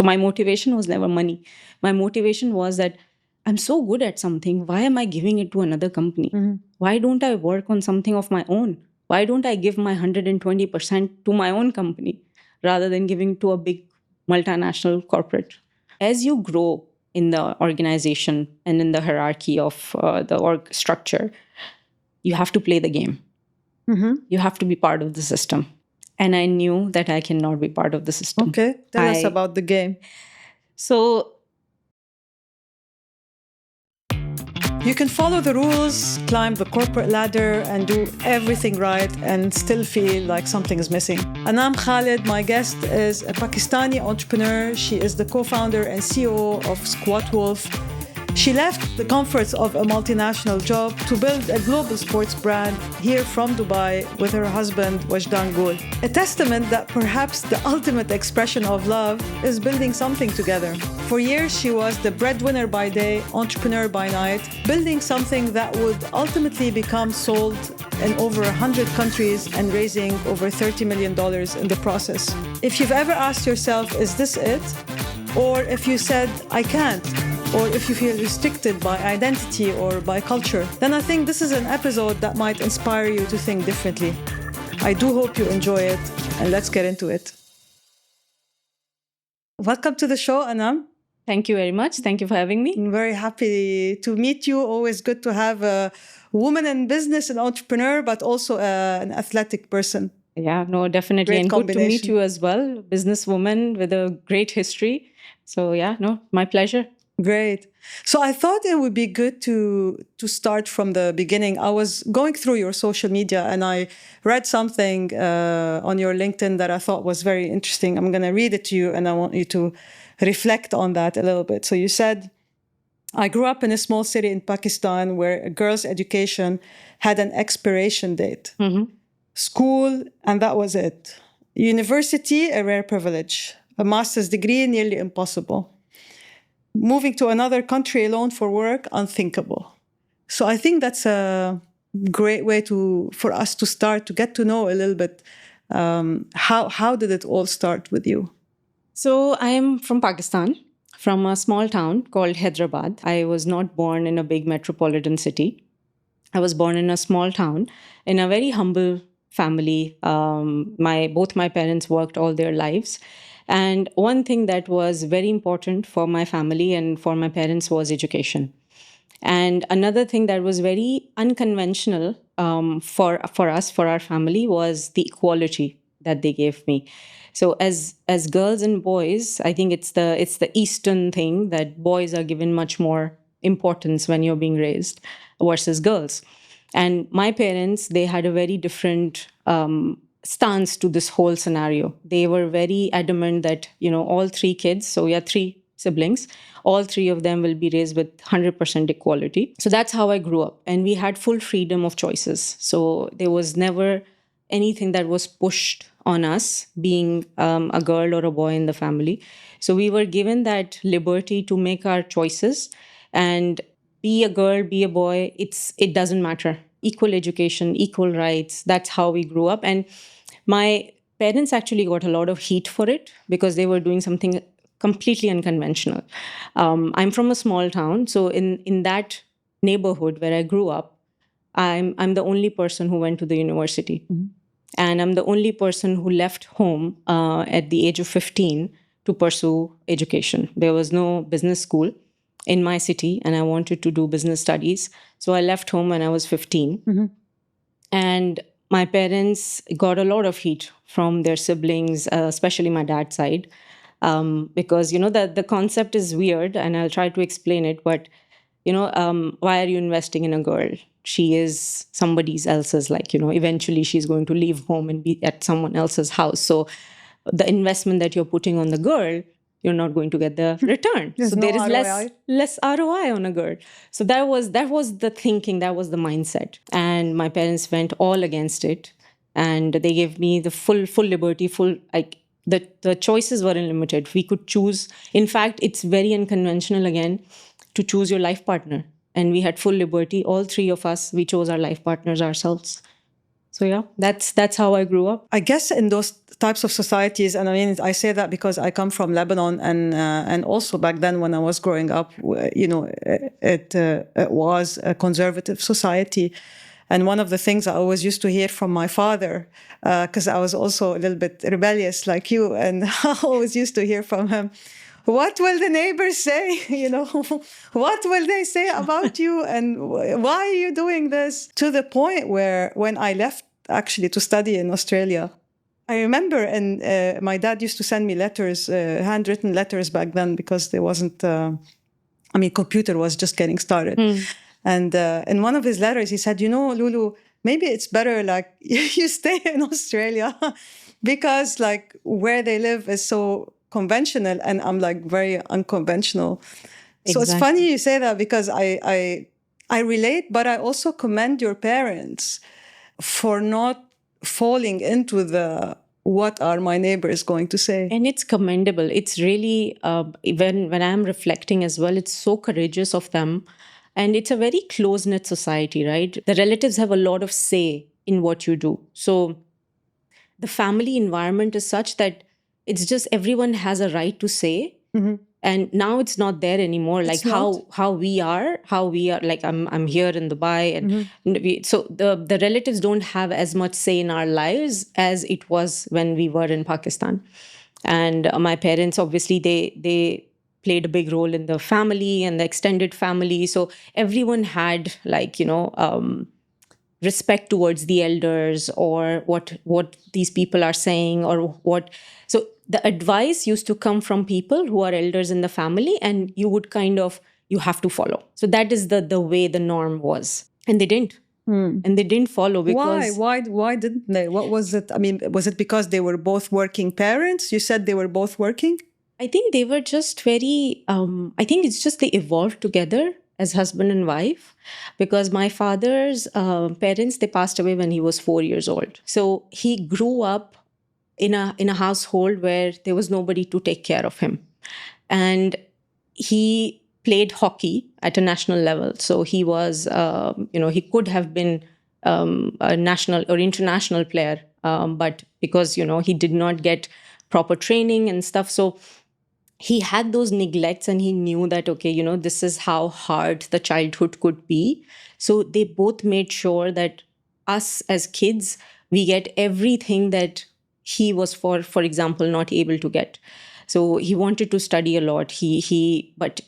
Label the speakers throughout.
Speaker 1: So my motivation was never money. My motivation was that I'm so good at something. Why am I giving it to another company? Why don't I work on something of my own? Why don't I give my 120% to my own company rather than giving to a big multinational corporate? As you grow in the organization and in the hierarchy of the org structure, you have to play the game. You have to be part of the system. And I knew that I cannot be part of the system.
Speaker 2: Okay, tell us about the game.
Speaker 1: So
Speaker 2: you can follow the rules, climb the corporate ladder, and do everything right and still feel like something is missing. Anam Khalid, my guest, is a Pakistani entrepreneur. She is the co-founder and COO of Squatwolf. She left the comforts of a multinational job to build a global sports brand here from Dubai with her husband, Wajdan Gul. A testament that perhaps the ultimate expression of love is building something together. For years, she was the breadwinner by day, entrepreneur by night, building something that would ultimately become sold in over 100 countries and raising over $30 million in the process. If you've ever asked yourself, is this it? Or if you said, I can't, or if you feel restricted by identity or by culture, then I think this is an episode that might inspire you to think differently. I do hope you enjoy it, and let's get into it. Welcome to the show, Anam.
Speaker 1: thank you very much. Thank you for having me.
Speaker 2: I'm very happy to meet you. Always good to have a woman in business, an entrepreneur, but also an athletic person.
Speaker 1: Yeah, no, definitely.
Speaker 2: Great
Speaker 1: and good to meet
Speaker 2: combination.
Speaker 1: you as well. Businesswoman with a great history. So yeah, no, my pleasure.
Speaker 2: Great. So I thought it would be good to start from the beginning. I was going through your social media and I read something on your LinkedIn that I thought was very interesting. I'm going to read it to you and I want you to reflect on that a little bit. So you said, I grew up in a small city in Pakistan where a girls' education had an expiration date. School, and that was it. University, a rare privilege. A master's degree, nearly impossible. Moving to another country alone for work, unthinkable. So I think that's a great way for us to start to get to know a little bit. How did it all start with you?
Speaker 1: So I am from Pakistan, from a small town called Hyderabad. I was not born in a big metropolitan city. I was born in a small town in a very humble family. Both my parents worked all their lives. And one thing that was very important for my family and for my parents was education. And another thing that was very unconventional for us, for our family, was the equality that they gave me. So as girls and boys, I think it's the Eastern thing that boys are given much more importance when you're being raised versus girls. And my parents, they had a very different stance to this whole scenario. They were very adamant that, all three kids, so we have three siblings, all three of them will be raised with 100% equality. So that's how I grew up. And we had full freedom of choices. So there was never anything that was pushed on us being a girl or a boy in the family. So we were given that liberty to make our choices, and be a girl, be a boy, it doesn't matter. Equal education, equal rights. That's how we grew up. And my parents actually got a lot of heat for it because they were doing something completely unconventional. I'm from a small town, so in that neighborhood where I grew up, I'm the only person who went to the university. And I'm the only person who left home at the age of 15 to pursue education. There was no business school in my city, and I wanted to do business studies. So I left home when I was 15. And my parents got a lot of heat from their siblings, especially my dad's side, because, the concept is weird, and I'll try to explain it. But, why are you investing in a girl? She is somebody else's, eventually she's going to leave home and be at someone else's house. So the investment that you're putting on the girl, you're not going to get the return. So there is less ROI on a girl. So that was the thinking, that was the mindset. And my parents went all against it. And they gave me the full liberty, the choices were unlimited. We could choose. In fact, it's very unconventional again to choose your life partner. And we had full liberty. All three of us, we chose our life partners ourselves. So yeah, that's how I grew up.
Speaker 2: I guess in those types of societies, and I mean, I say that because I come from Lebanon, and also back then when I was growing up, it was a conservative society. And one of the things I always used to hear from my father, because I was also a little bit rebellious like you, and I always used to hear from him, what will the neighbors say? What will they say about you? And why are you doing this? To the point where when I left actually to study in Australia, I remember, and my dad used to send me letters, handwritten letters back then, because there wasn't, computer was just getting started. And in one of his letters, he said, Lulu, maybe it's better like you stay in Australia because like where they live is so conventional and I'm like very unconventional. Exactly. So it's funny you say that because I relate, but I also commend your parents for not falling into the what are my neighbors going to say.
Speaker 1: And it's commendable. It's really, when I'm reflecting as well, it's so courageous of them. And it's a very close-knit society, right? The relatives have a lot of say in what you do. So the family environment is such that it's just everyone has a right to say. Mm-hmm. And now it's not there anymore. Like how we are like I'm here in Dubai, and so the relatives don't have as much say in our lives as it was when we were in Pakistan. And my parents, obviously, they played a big role in the family and the extended family. So everyone had respect towards the elders or what these people are saying or what. So the advice used to come from people who are elders in the family, and you would you have to follow. So that is the way the norm was. And they didn't. And they didn't follow because...
Speaker 2: Why didn't they? What was it? I mean, was it because they were both working parents? You said they were both working?
Speaker 1: I think they were just very... I think it's just they evolved together as husband and wife, because my father's parents, they passed away when he was 4 years old. So he grew up in a household where there was nobody to take care of him. And he played hockey at a national level. So he was, he could have been a national or international player, but because, he did not get proper training and stuff. So he had those neglects, and he knew that, okay, this is how hard the childhood could be. So they both made sure that us as kids, we get everything that he was, for example, not able to get. So he wanted to study a lot. But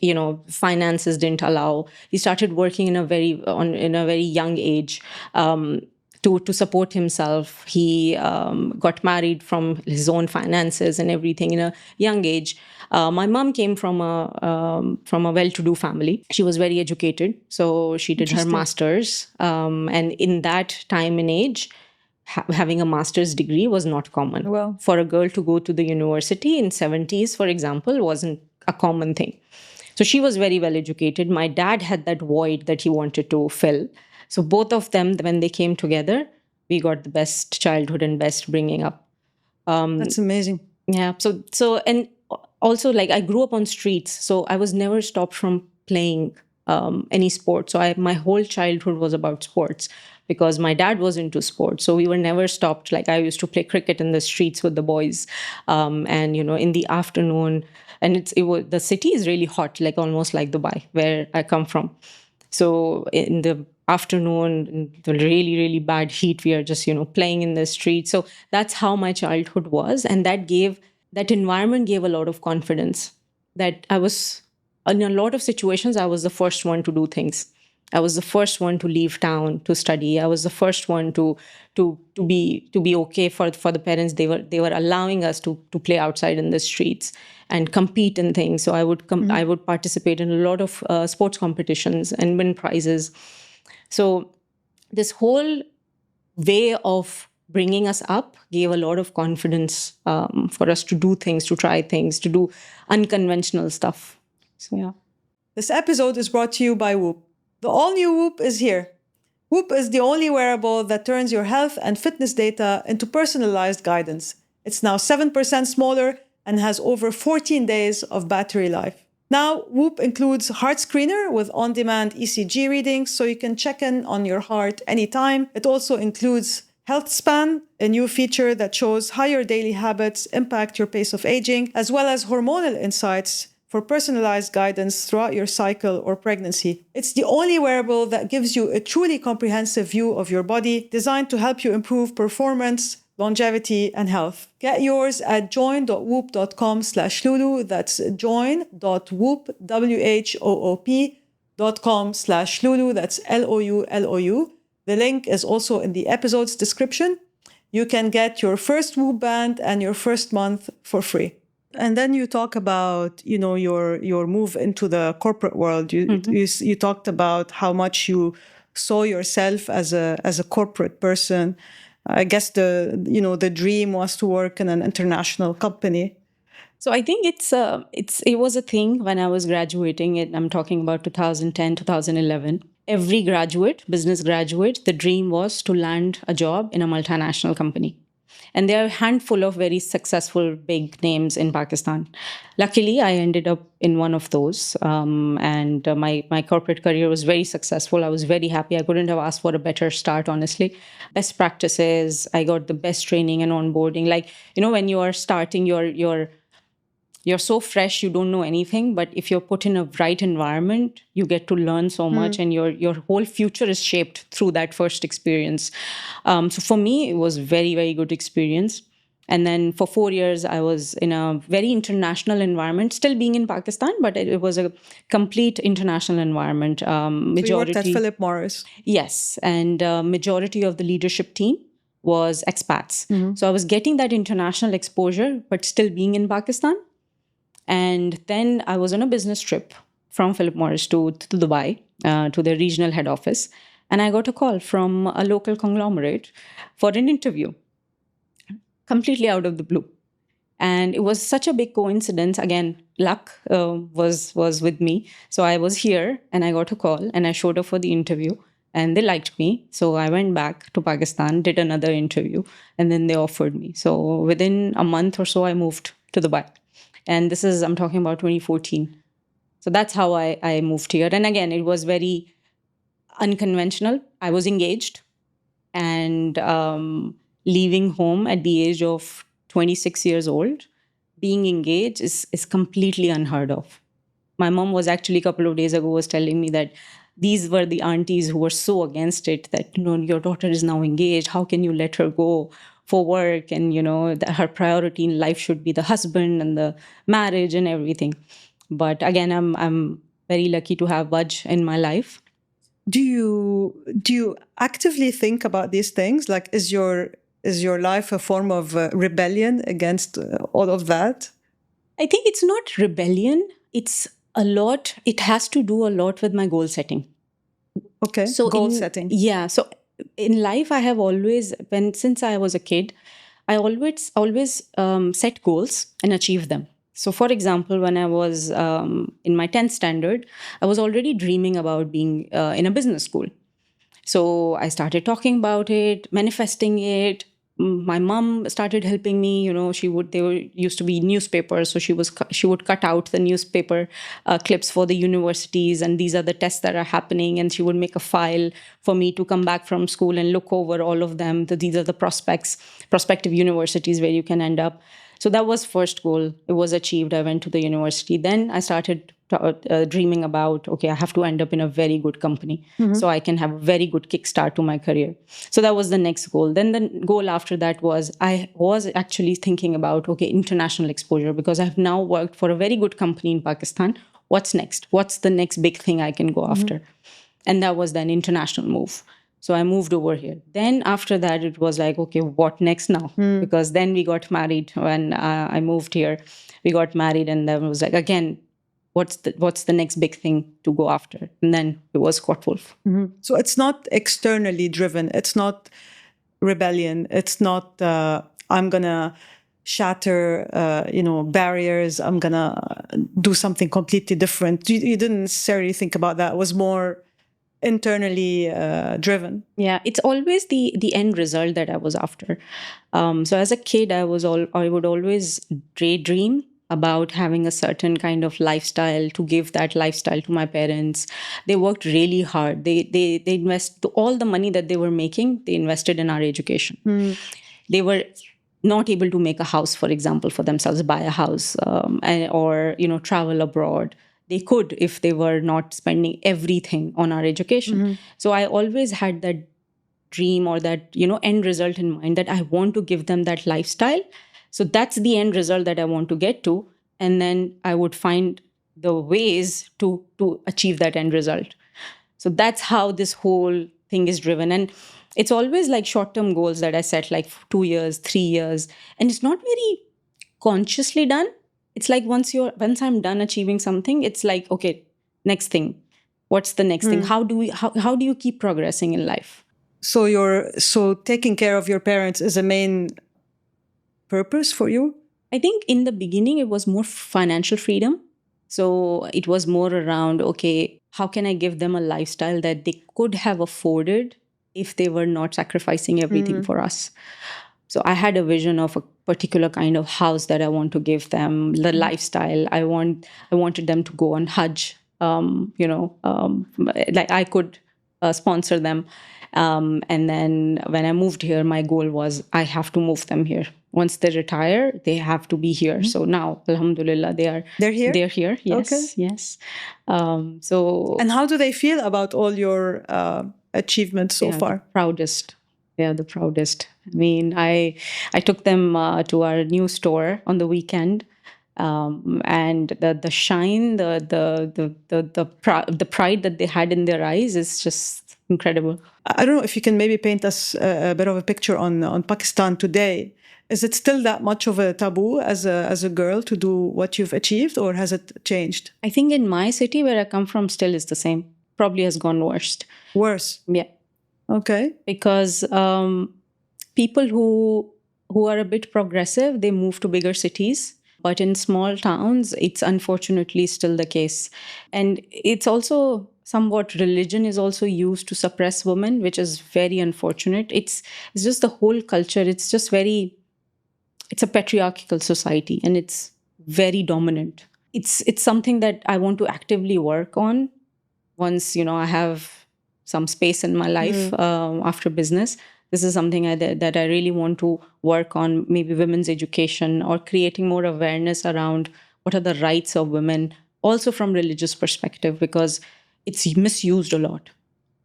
Speaker 1: finances didn't allow. He started working in a very young age to support himself. He got married from his own finances and everything in a young age. My mom came from a well-to-do family. She was very educated, so she did her master's. And in that time and age, having a master's degree was not common.
Speaker 2: Well,
Speaker 1: for a girl to go to the university in 70s, for example, wasn't a common thing. So she was very well educated. My dad had that void that he wanted to fill. So both of them, when they came together, we got the best childhood and best bringing up.
Speaker 2: That's amazing.
Speaker 1: Yeah. So and also, like, I grew up on streets, so I was never stopped from playing any sport. So my whole childhood was about sports, because my dad was into sports. So we were never stopped. Like, I used to play cricket in the streets with the boys, and in the afternoon. And the city is really hot, like almost like Dubai, where I come from. So in the afternoon, in the really, really bad heat, we are just, playing in the street. So that's how my childhood was. And that environment gave a lot of confidence that I was, in a lot of situations, I was the first one to do things. I was the first one to leave town to study. I was the first one to be okay for the parents. They were allowing us to play outside in the streets and compete in things. So I would I would participate in a lot of sports competitions and win prizes. So this whole way of bringing us up gave a lot of confidence for us to do things, to try things, to do unconventional stuff. So yeah.
Speaker 2: This episode is brought to you by Whoop. The all-new Whoop is here. Whoop is the only wearable that turns your health and fitness data into personalized guidance. It's now 7% smaller and has over 14 days of battery life. Now, Whoop includes Heart Screener with on-demand ECG readings, so you can check in on your heart anytime. It also includes Health Span, a new feature that shows how your daily habits impact your pace of aging, as well as hormonal insights for personalized guidance throughout your cycle or pregnancy. It's the only wearable that gives you a truly comprehensive view of your body, designed to help you improve performance, longevity, and health. Get yours at join.whoop.com/Lulu. That's join.whoop.com/Lulu. That's LOULOU. The link is also in the episode's description. You can get your first Whoop band and your first month for free. And then you talk about, your move into the corporate world. You talked about how much you saw yourself as a corporate person. I guess the dream was to work in an international company.
Speaker 1: So I think it was a thing when I was graduating. I'm talking about 2010, 2011. Every business graduate, the dream was to land a job in a multinational company. And there are a handful of very successful big names in Pakistan. Luckily, I ended up in one of those. And my corporate career was very successful. I was very happy. I couldn't have asked for a better start, honestly. Best practices. I got the best training and onboarding. When you are starting, you're so fresh, you don't know anything. But if you're put in a right environment, you get to learn so much, and your whole future is shaped through that first experience. So for me, it was very, very good experience. And then for 4 years, I was in a very international environment, still being in Pakistan, but it was a complete international environment.
Speaker 2: So you worked at Philip Morris?
Speaker 1: Yes. And majority of the leadership team was expats. So I was getting that international exposure, but still being in Pakistan. And then I was on a business trip from Philip Morris to Dubai, to their regional head office. And I got a call from a local conglomerate for an interview, completely out of the blue. And it was such a big coincidence. Again, luck was with me. So I was here and I got a call and I showed up for the interview and they liked me. So I went back to Pakistan, did another interview, and then they offered me. So within a month or so, I moved to Dubai. And I'm talking about 2014. So that's how I moved here. And again, it was very unconventional. I was engaged and leaving home at the age of 26 years old, being engaged is completely unheard of. My mom was actually a couple of days ago was telling me that these were the aunties who were so against it, that, your daughter is now engaged. How can you let her go for work? And, her priority in life should be the husband and the marriage and everything. But again, I'm very lucky to have Baj in my life.
Speaker 2: Do you actively think about these things? Like, is your life a form of rebellion against all of that?
Speaker 1: I think it's not rebellion. It's a lot. It has to do a lot with my goal setting.
Speaker 2: Okay. So goal setting.
Speaker 1: Yeah. So in life, I have always, since I was a kid, I always set goals and achieve them. So for example, when I was in my 10th standard, I was already dreaming about being in a business school. So I started talking about it, manifesting it. My mom started helping me. Used to be newspapers, so she would cut out the newspaper clips for the universities, and these are the tests that are happening, and she would make a file for me to come back from school and look over all of them. These are the prospective universities where you can end up. So that was first goal. It was achieved. I went to the university. Then I started dreaming about, okay, I have to end up in a very good company so I can have a very good kickstart to my career. So that was the next goal. Then the goal after that was, I was actually thinking about, okay, international exposure, because I've now worked for a very good company in Pakistan. What's next? What's the next big thing I can go after? And that was then international move. So I moved over here. Then after that, it was like, okay, what next now? Because then we got married when I moved here. We got married, and then it was like, again, what's the next big thing to go after? And then it was Squatwolf.
Speaker 2: So it's not externally driven. It's not rebellion. It's not, I'm going to shatter, barriers. I'm going to do something completely different. You didn't necessarily think about that. It was more internally driven.
Speaker 1: Yeah, it's always the end result that I was after. So as a kid, I would always daydream about having a certain kind of lifestyle, to give that lifestyle to my parents. They worked really hard. They invest all the money that they were making, they invested in our education. They were not able to make a house, for example, for themselves, buy a house, or travel abroad. They could if they were not spending everything on our education. So I always had that dream or that end result in mind, that I want to give them that lifestyle. So that's the end result that I want to get to, and then I would find the ways to achieve that end result. So that's how this whole thing is driven. And it's always like short-term goals that I set, like 2 years, 3 years, and it's not very consciously done. It's like once I'm done achieving something, it's like, okay, next thing. What's the next thing? How do you keep progressing in life?
Speaker 2: So taking care of your parents is a main purpose for you?
Speaker 1: I think in the beginning it was more financial freedom. So it was more around, okay, how can I give them a lifestyle that they could have afforded if they were not sacrificing everything for us? So I had a vision of a particular kind of house that I want to give them, the lifestyle. I wanted them to go on Hajj. Like I could sponsor them. And then when I moved here, my goal was I have to move them here. Once they retire, they have to be here. So now, alhamdulillah, they're
Speaker 2: here.
Speaker 1: They're here. Yes, okay. Yes.
Speaker 2: And how do they feel about all your achievements so far?
Speaker 1: The proudest. Yeah, the proudest. I mean, I took them to our new store on the weekend, and the shine, the pride that they had in their eyes is just incredible.
Speaker 2: I don't know if you can maybe paint us a bit of a picture on Pakistan today. Is it still that much of a taboo as a girl to do what you've achieved, or has it changed?
Speaker 1: I think in my city where I come from, still is the same. Probably has gone worse.
Speaker 2: Worse?
Speaker 1: Yeah.
Speaker 2: Okay.
Speaker 1: Because people who are a bit progressive, they move to bigger cities. But in small towns, it's unfortunately still the case. And it's also somewhat, religion is also used to suppress women, which is very unfortunate. It's just the whole culture. It's a patriarchal society, and it's very dominant. It's something that I want to actively work on once, I have some space in my life after business. This is something that I really want to work on, maybe women's education, or creating more awareness around what are the rights of women, also from religious perspective, because it's misused a lot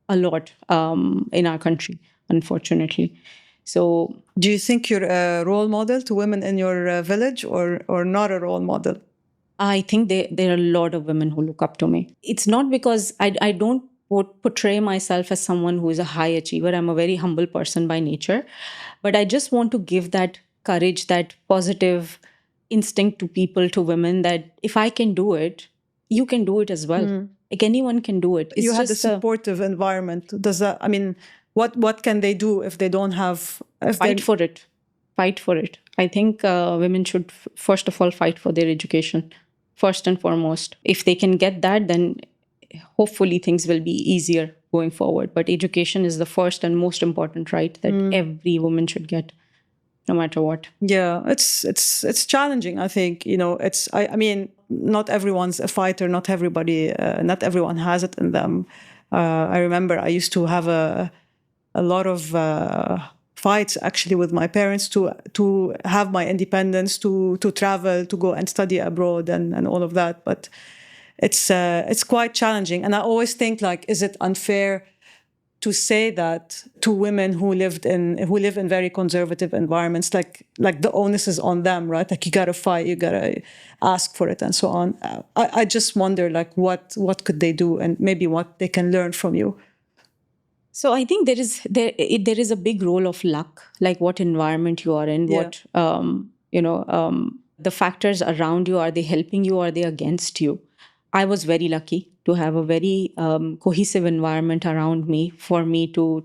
Speaker 1: in our country, unfortunately. So,
Speaker 2: do you think you're a role model to women in your village, or not a role model?
Speaker 1: I think there are a lot of women who look up to me. It's not because I don't portray myself as someone who is a high achiever. I'm a very humble person by nature. But I just want to give that courage, that positive instinct to people, to women, that if I can do it, you can do it as well. Like anyone can do it.
Speaker 2: You had a supportive environment. Does that, I mean, what can they do if they don't have...
Speaker 1: Fight for it. Fight for it. I think women should, first of all, fight for their education, first and foremost. If they can get that, then hopefully things will be easier going forward. But education is the first and most important right that every woman should get, no matter what.
Speaker 2: Yeah, it's challenging, I think. I mean, not everyone's a fighter. Not everyone has it in them. I remember I used to have a lot of fights actually with my parents to have my independence, to travel, to go and study abroad and all of that. But it's quite challenging. And I always think, like, is it unfair to say that to women who live in very conservative environments, like the onus is on them, right? Like, you gotta fight, you gotta ask for it, and so on. I just wonder, like, what could they do, and maybe what they can learn from you.
Speaker 1: So I think there is a big role of luck, like what environment you are in, what the factors around you. Are they helping you? Or are they against you? I was very lucky to have a very cohesive environment around me for me to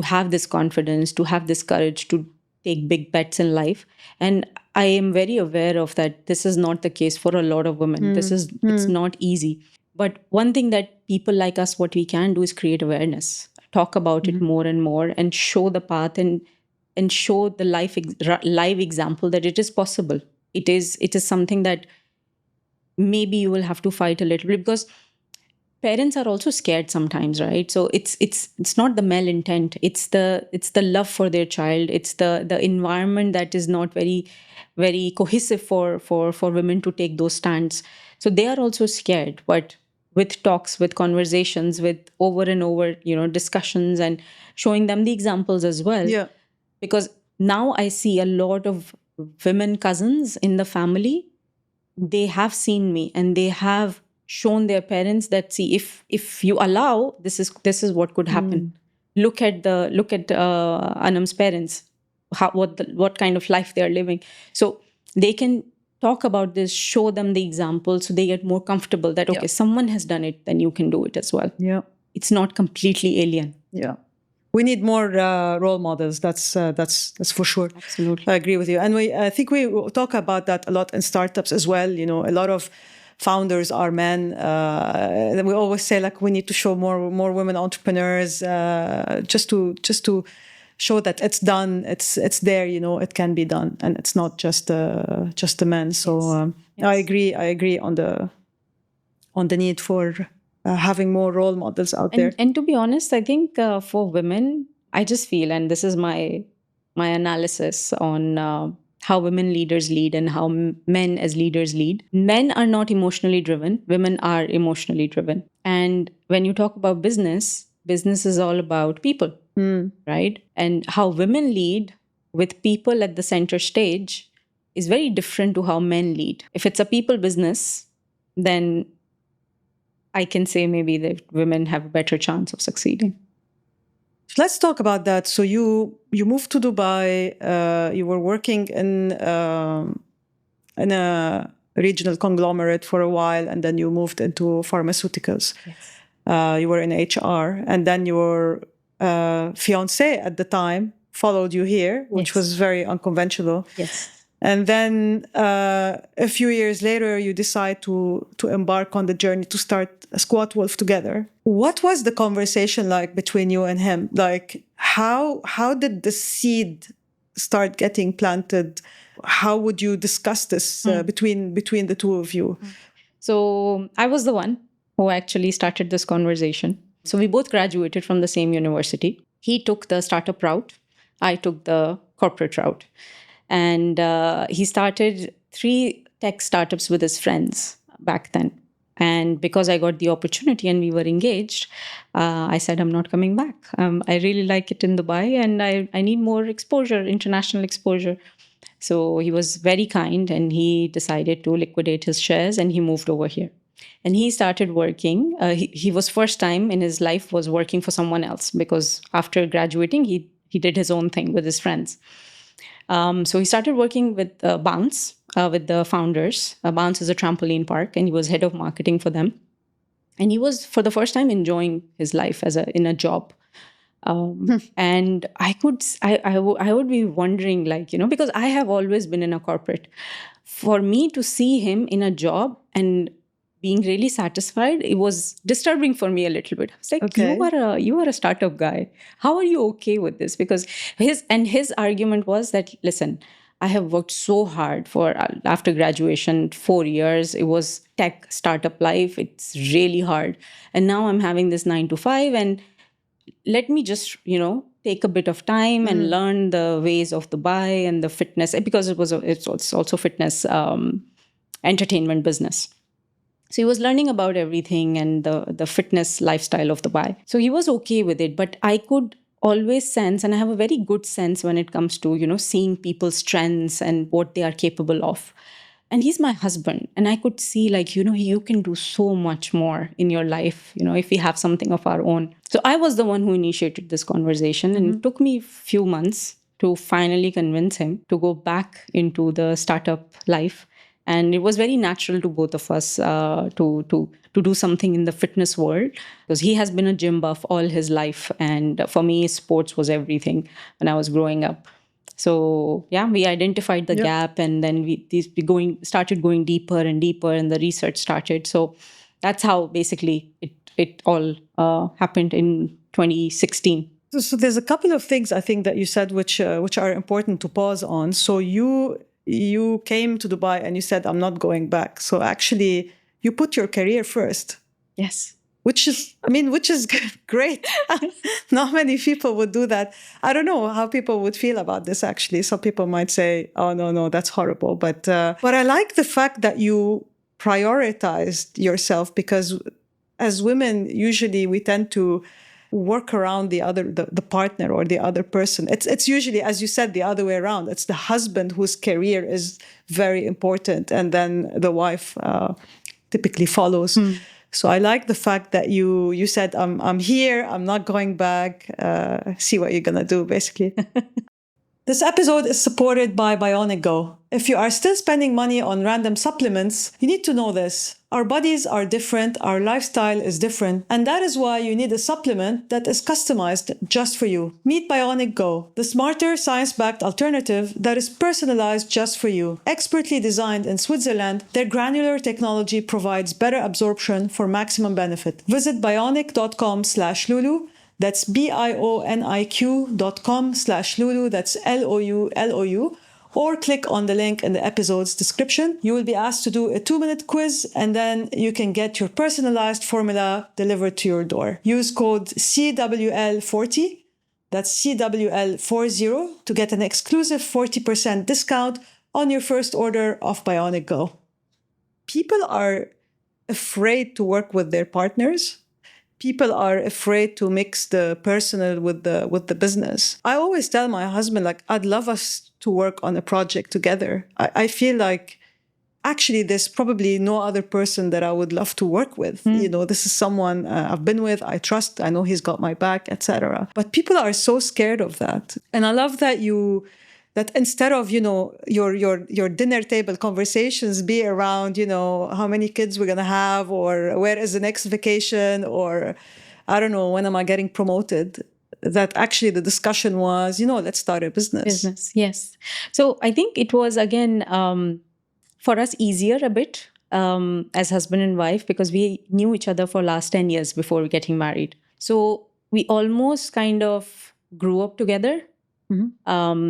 Speaker 1: have this confidence, to have this courage to take big bets in life. And I am very aware of that. This is not the case for a lot of women. It's not easy. But one thing that people like us, what we can do is create awareness, talk about it more and more, and show the path and show the live example that it is possible. it is something that maybe you will have to fight a little bit, because parents are also scared sometimes, right? So it's not the malintent, it's the love for their child, it's the environment that is not very cohesive for women to take those stands. So they are also scared, but with talks, with conversations, with over and over, discussions, and showing them the examples as well.
Speaker 2: Yeah.
Speaker 1: Because now I see a lot of women cousins in the family, they have seen me and they have shown their parents that, see, if you allow, this is what could happen. Look at Anam's parents, what kind of life they are living. So they can talk about this, show them the example, so they get more comfortable that, okay, someone has done it, then you can do it as well.
Speaker 2: Yeah.
Speaker 1: It's not completely alien.
Speaker 2: Yeah. We need more role models. That's for sure.
Speaker 1: Absolutely.
Speaker 2: I agree with you. And I think we talk about that a lot in startups as well. A lot of founders are men. We always say, like, we need to show more women entrepreneurs, just to show that it's done. It's there. It can be done, and it's not just the men. So yes. I agree on the need for having more role models out there.
Speaker 1: And to be honest, I think for women, I just feel, and this is my analysis on how women leaders lead and how men as leaders lead. Men are not emotionally driven. Women are emotionally driven. And when you talk about business is all about people, right? And how women lead with people at the center stage is very different to how men lead. If it's a people business, then I can say maybe that women have a better chance of succeeding.
Speaker 2: Let's talk about that. So you moved to Dubai. You were working in a regional conglomerate for a while, and then you moved into pharmaceuticals. Yes. You were in HR, and then your fiancé at the time followed you here, which was very unconventional.
Speaker 1: Yes.
Speaker 2: And then a few years later, you decide to embark on the journey to start Squatwolf together. What was the conversation like between you and him? Like, how did the seed start getting planted? How would you discuss this between the two of you?
Speaker 1: So I was the one who actually started this conversation. So we both graduated from the same university. He took the startup route. I took the corporate route. And he started 3 tech startups with his friends back then. And because I got the opportunity and we were engaged, I said, I'm not coming back. I really like it in Dubai, and I need more exposure, international exposure. So he was very kind, and he decided to liquidate his shares, and he moved over here. And he started working. He was first time in his life was working for someone else, because after graduating, he did his own thing with his friends. So he started working with Bounce, with the founders. Bounce is a trampoline park, and he was head of marketing for them. And he was, for the first time, enjoying his life in a job. And I would be wondering, like, because I have always been in a corporate. For me to see him in a job and being really satisfied, it was disturbing for me a little bit. I was like, okay, you are a startup guy. How are you okay with this? Because his argument was that, listen, I have worked so hard for after graduation, 4 years. It was tech startup life. It's really hard. And now I'm having this 9 to 5, and let me just, take a bit of time and learn the ways of Dubai and the fitness, because it's also fitness entertainment business. So he was learning about everything and the fitness lifestyle of Dubai. So he was okay with it, but I could always sense, and I have a very good sense when it comes to, seeing people's strengths and what they are capable of. And he's my husband, and I could see, like, you can do so much more in your life, if we have something of our own. So I was the one who initiated this conversation, and it took me a few months to finally convince him to go back into the startup life. And it was very natural to both of us to do something in the fitness world, because he has been a gym buff all his life. And for me, sports was everything when I was growing up. So yeah, we identified the gap, and then we started going deeper and deeper, and the research started. So that's how basically it all happened in 2016.
Speaker 2: So there's a couple of things I think that you said which are important to pause on. So you you came to Dubai and you said, I'm not going back. So actually, you put your career first.
Speaker 1: Yes.
Speaker 2: Which is great. Not many people would do that. I don't know how people would feel about this, actually. Some people might say, oh, no, that's horrible. But I like the fact that you prioritized yourself, because as women, usually we tend to work around the partner or the other person. It's usually, as you said, the other way around. It's the husband whose career is very important, and then the wife typically follows. So I like the fact that you said, I'm here, I'm not going back, see what you're going to do, basically. This episode is supported by Bionic Go. If you are still spending money on random supplements, you need to know this. Our bodies are different, our lifestyle is different, and that is why you need a supplement that is customized just for you. Meet Bionic Go, the smarter, science-backed alternative that is personalized just for you. Expertly designed in Switzerland, their granular technology provides better absorption for maximum benefit. Visit bionic.com/Lulu. That's bioniq.com/Lulu. That's LOULOU. Or click on the link in the episode's description. You will be asked to do a 2-minute quiz, and then you can get your personalized formula delivered to your door. Use code CWL40, that's CWL40, to get an exclusive 40% discount on your first order of Bionic Go. People are afraid to work with their partners. People are afraid to mix the personal with the business. I always tell my husband, like, I'd love us to work on a project together. I feel like actually there's probably no other person that I would love to work with. You know, this is someone I've been with, I trust, I know he's got my back, etc. But people are so scared of that. And I love that that instead of, you know, your dinner table conversations be around, you know, how many kids we're going to have, or where is the next vacation, or I don't know, when am I getting promoted, that actually the discussion was, you know, let's start a business.
Speaker 1: Yes. So I think it was, again, for us easier a bit as husband and wife, because we knew each other for last 10 years before getting married. So we almost kind of grew up together.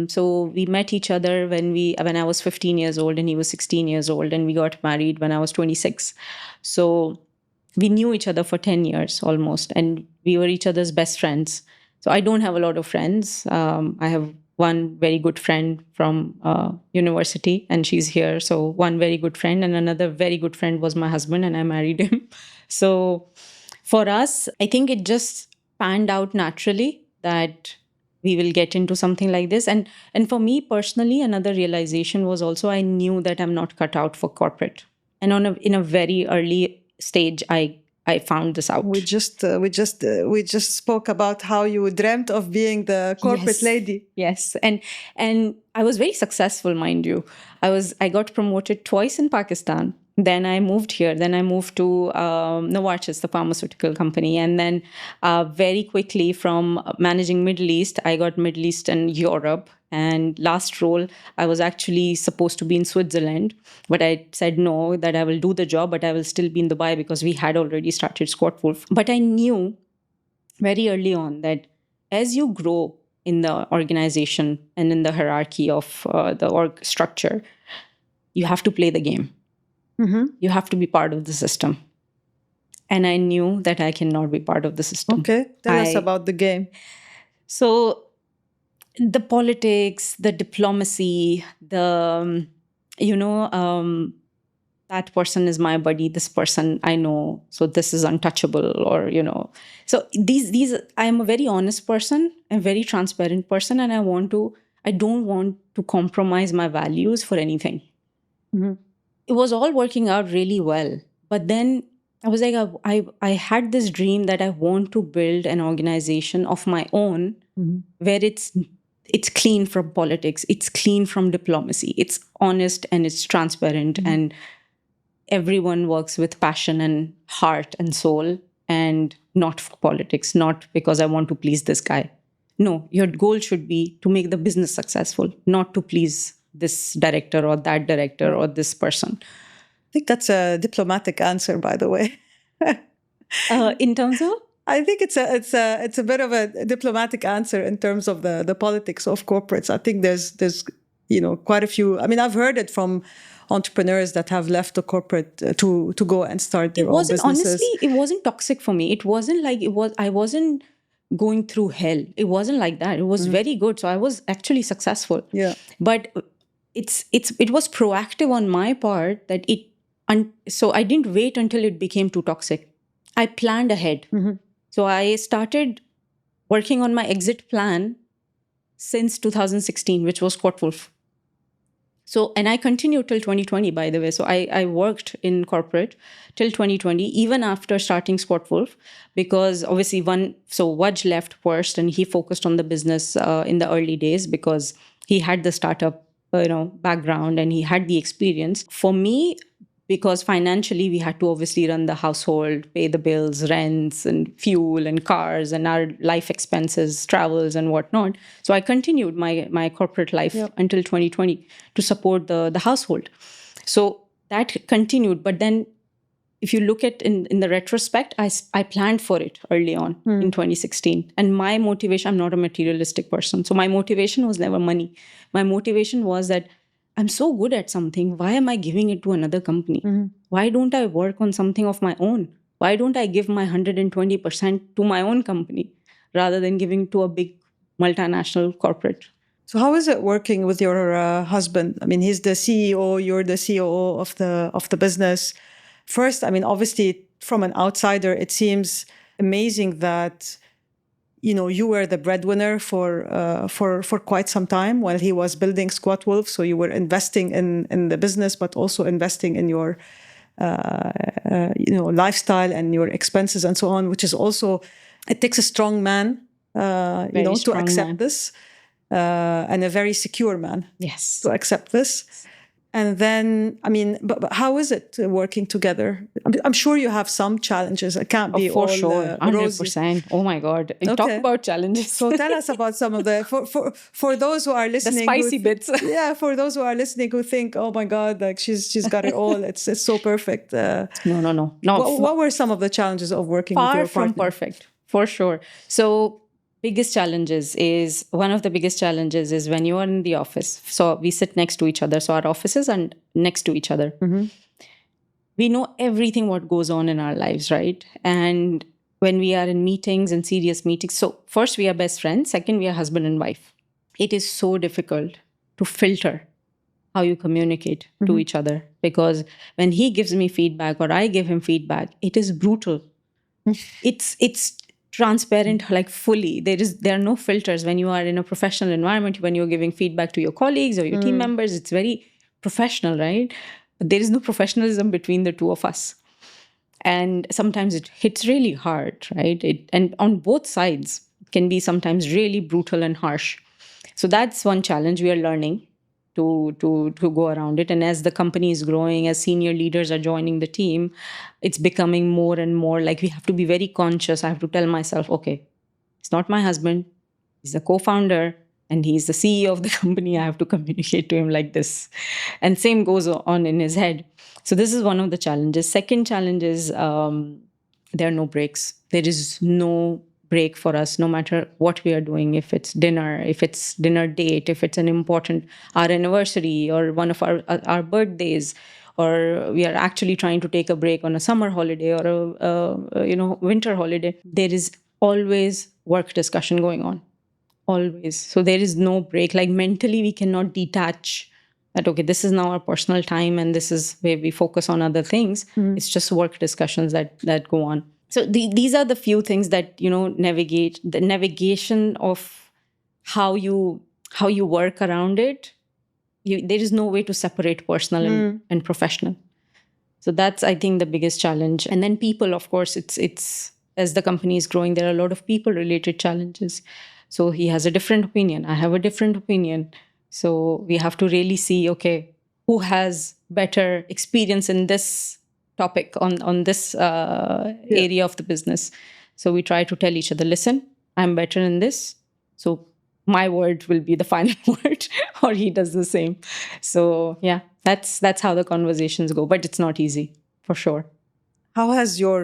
Speaker 1: So we met each other when I was 15 years old and he was 16 years old, and we got married when I was 26. So we knew each other for 10 years almost, and we were each other's best friends. So I don't have a lot of friends. I have one very good friend from university, and she's here. So one very good friend, and another very good friend was my husband, and I married him. So for us, I think it just panned out naturally that we will get into something like this. And for me personally, another realization was also, I knew that I'm not cut out for corporate. And in a very early stage, I found this out.
Speaker 2: We just spoke about how you dreamt of being the corporate lady.
Speaker 1: Yes, and I was very successful, mind you. I got promoted twice in Pakistan. Then I moved here. Then I moved to Novartis, the pharmaceutical company. And then very quickly from managing Middle East, I got Middle East and Europe. And last role, I was actually supposed to be in Switzerland. But I said no, that I will do the job, but I will still be in Dubai, because we had already started Squatwolf. But I knew very early on that as you grow in the organization and in the hierarchy of the org structure, you have to play the game. You have to be part of the system. And I knew that I cannot be part of the system.
Speaker 2: Okay, tell us about the game.
Speaker 1: So the politics, the diplomacy, that person is my buddy, this person I know, so this is untouchable, or, you know. So these I am a very honest person, a very transparent person, and I don't want to compromise my values for anything. It was all working out really well. But then I was like, I had this dream that I want to build an organization of my own where it's clean from politics, it's clean from diplomacy, it's honest and it's transparent, and everyone works with passion and heart and soul, and not for politics, not because I want to please this guy. No, your goal should be to make the business successful, not to please this director or that director or this person.
Speaker 2: I think that's a diplomatic answer, by the way.
Speaker 1: In terms of?
Speaker 2: I think it's a bit of a diplomatic answer in terms of the politics of corporates. I think there's quite a few. I mean, I've heard it from entrepreneurs that have left the corporate to go and start their own businesses.
Speaker 1: Honestly, it wasn't toxic for me. It wasn't like I wasn't going through hell. It wasn't like that. It was very good. So I was actually successful.
Speaker 2: Yeah.
Speaker 1: But it was proactive on my part that so I didn't wait until it became too toxic. I planned ahead. So I started working on my exit plan since 2016, which was Squatwolf. So, and I continued till 2020, by the way. So I worked in corporate till 2020, even after starting Squatwolf, because obviously Waj left first and he focused on the business in the early days because he had the startup, background and he had the experience. For me, because financially we had to obviously run the household, pay the bills, rents and fuel and cars and our life expenses, travels and whatnot. So I continued my corporate life until 2020 to support the household. So that continued. But then if you look at in the retrospect, I planned for it early on in 2016. And my motivation, I'm not a materialistic person. So my motivation was never money. My motivation was that I'm so good at something. Why am I giving it to another company? Why don't I work on something of my own? Why don't I give my 120% to my own company rather than giving to a big multinational corporate?
Speaker 2: So how is it working with your husband? I mean, he's the CEO, you're the COO of the business. First, I mean, obviously, from an outsider, it seems amazing that you were the breadwinner for quite some time while he was building Squatwolf. So you were investing in the business, but also investing in your lifestyle and your expenses and so on, which is also, it takes a strong man to accept this, and a very secure man to accept this. And then, I mean, but how is it working together? I'm sure you have some challenges. It can't be
Speaker 1: for
Speaker 2: all
Speaker 1: sure, 100%. Oh my God! Talk about challenges.
Speaker 2: So tell us about some of the for those who are listening,
Speaker 1: the spicy bits.
Speaker 2: Yeah, for those who are listening who think, oh my God, like she's got it all. It's so perfect.
Speaker 1: No.
Speaker 2: What were some of the challenges of working with your partner?
Speaker 1: Far from perfect, for sure. So. One of the biggest challenges is when you are in the office. So we sit next to each other. So our offices are next to each other. We know everything what goes on in our lives, right? And when we are in meetings and serious meetings, so first we are best friends. Second, we are husband and wife. It is so difficult to filter how you communicate to each other, because when he gives me feedback or I give him feedback, it is brutal. It's transparent, like fully. There are no filters when you are in a professional environment. When you're giving feedback to your colleagues or your team members, it's very professional, right? But there is no professionalism between the two of us. And sometimes it hits really hard, right? And on both sides, it can be sometimes really brutal and harsh. So that's one challenge we are learning to go around it. And as the company is growing, as senior leaders are joining the team, it's becoming more and more like we have to be very conscious. I have to tell myself, okay, it's not my husband. He's the co-founder and he's the CEO of the company. I have to communicate to him like this. And same goes on in his head. So this is one of the challenges. Second challenge is there are no breaks. There is no break for us, no matter what we are doing. If it's dinner date, if it's an important, our anniversary or one of our birthdays, or we are actually trying to take a break on a summer holiday or a winter holiday, there is always work discussion going on. Always. So there is no break. Like mentally, we cannot detach that, okay, this is now our personal time and this is where we focus on other things. It's just work discussions that go on. So these are the few things that, navigate the navigation of how you work around it. There is no way to separate personal and professional. So that's, I think, the biggest challenge. And then people, of course, it's as the company is growing, there are a lot of people related challenges. So he has a different opinion. I have a different opinion. So we have to really see, okay, who has better experience in this topic on this area of the business. So we try to tell each other, listen, I'm better in this. So my word will be the final word, or he does the same. So yeah, that's how the conversations go. But it's not easy, for sure.
Speaker 2: How has your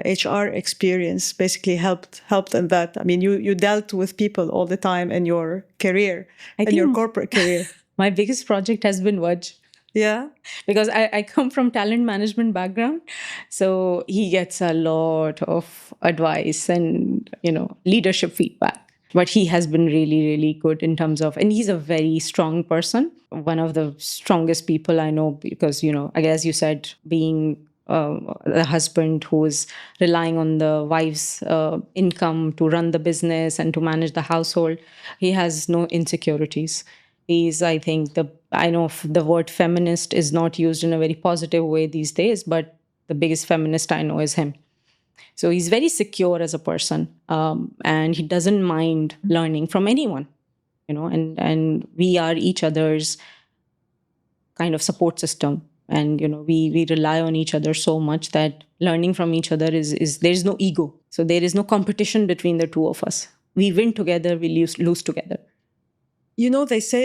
Speaker 2: HR experience basically helped in that? I mean, you dealt with people all the time in your career, your corporate career.
Speaker 1: My biggest project has been Vaj.
Speaker 2: Yeah.
Speaker 1: Because I come from talent management background. So he gets a lot of advice and, leadership feedback. But he has been really, really good in terms of, and he's a very strong person, one of the strongest people I know because, as you said, being the husband who is relying on the wife's income to run the business and to manage the household, he has no insecurities. He's, I think, I know the word feminist is not used in a very positive way these days, but the biggest feminist I know is him. So he's very secure as a person, and he doesn't mind learning from anyone, and we are each other's kind of support system. And, we rely on each other so much that learning from each other is there's no ego. So there is no competition between the two of us. We win together, we lose together.
Speaker 2: They say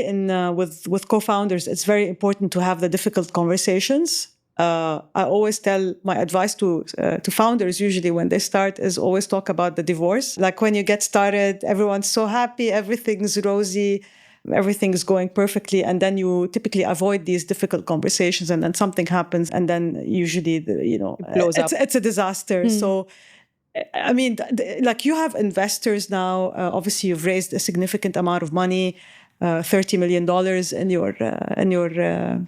Speaker 2: with co-founders, it's very important to have the difficult conversations. I always tell my advice to founders usually when they start is always talk about the divorce. Like when you get started, everyone's so happy, everything's rosy, everything's going perfectly. And then you typically avoid these difficult conversations and then something happens. And then usually, it's a disaster. So, I mean, like you have investors now, obviously you've raised a significant amount of money, $30 million in your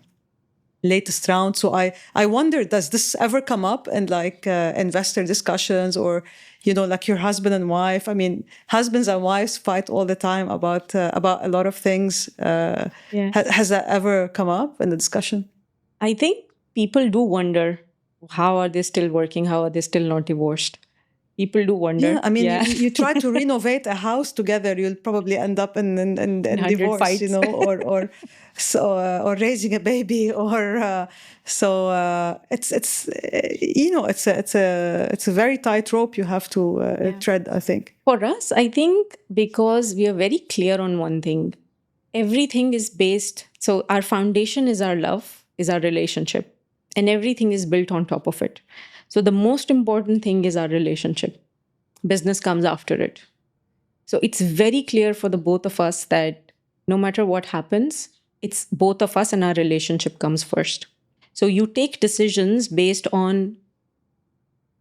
Speaker 2: latest round. So I wonder, does this ever come up in like investor discussions or, like your husband and wife? I mean, husbands and wives fight all the time about a lot of things. Has that ever come up in the discussion?
Speaker 1: I think people do wonder, how are they still working? How are they still not divorced? People do wonder.
Speaker 2: Yeah, I mean, you try to renovate a house together, you'll probably end up in divorce,
Speaker 1: fights.
Speaker 2: or raising a baby, or it's a very tight rope you have to tread, I think.
Speaker 1: For us, I think because we are very clear on one thing, everything is based. So our foundation is our love, is our relationship, and everything is built on top of it. So the most important thing is our relationship. Business comes after it. So it's very clear for the both of us that no matter what happens, it's both of us and our relationship comes first. So you take decisions based on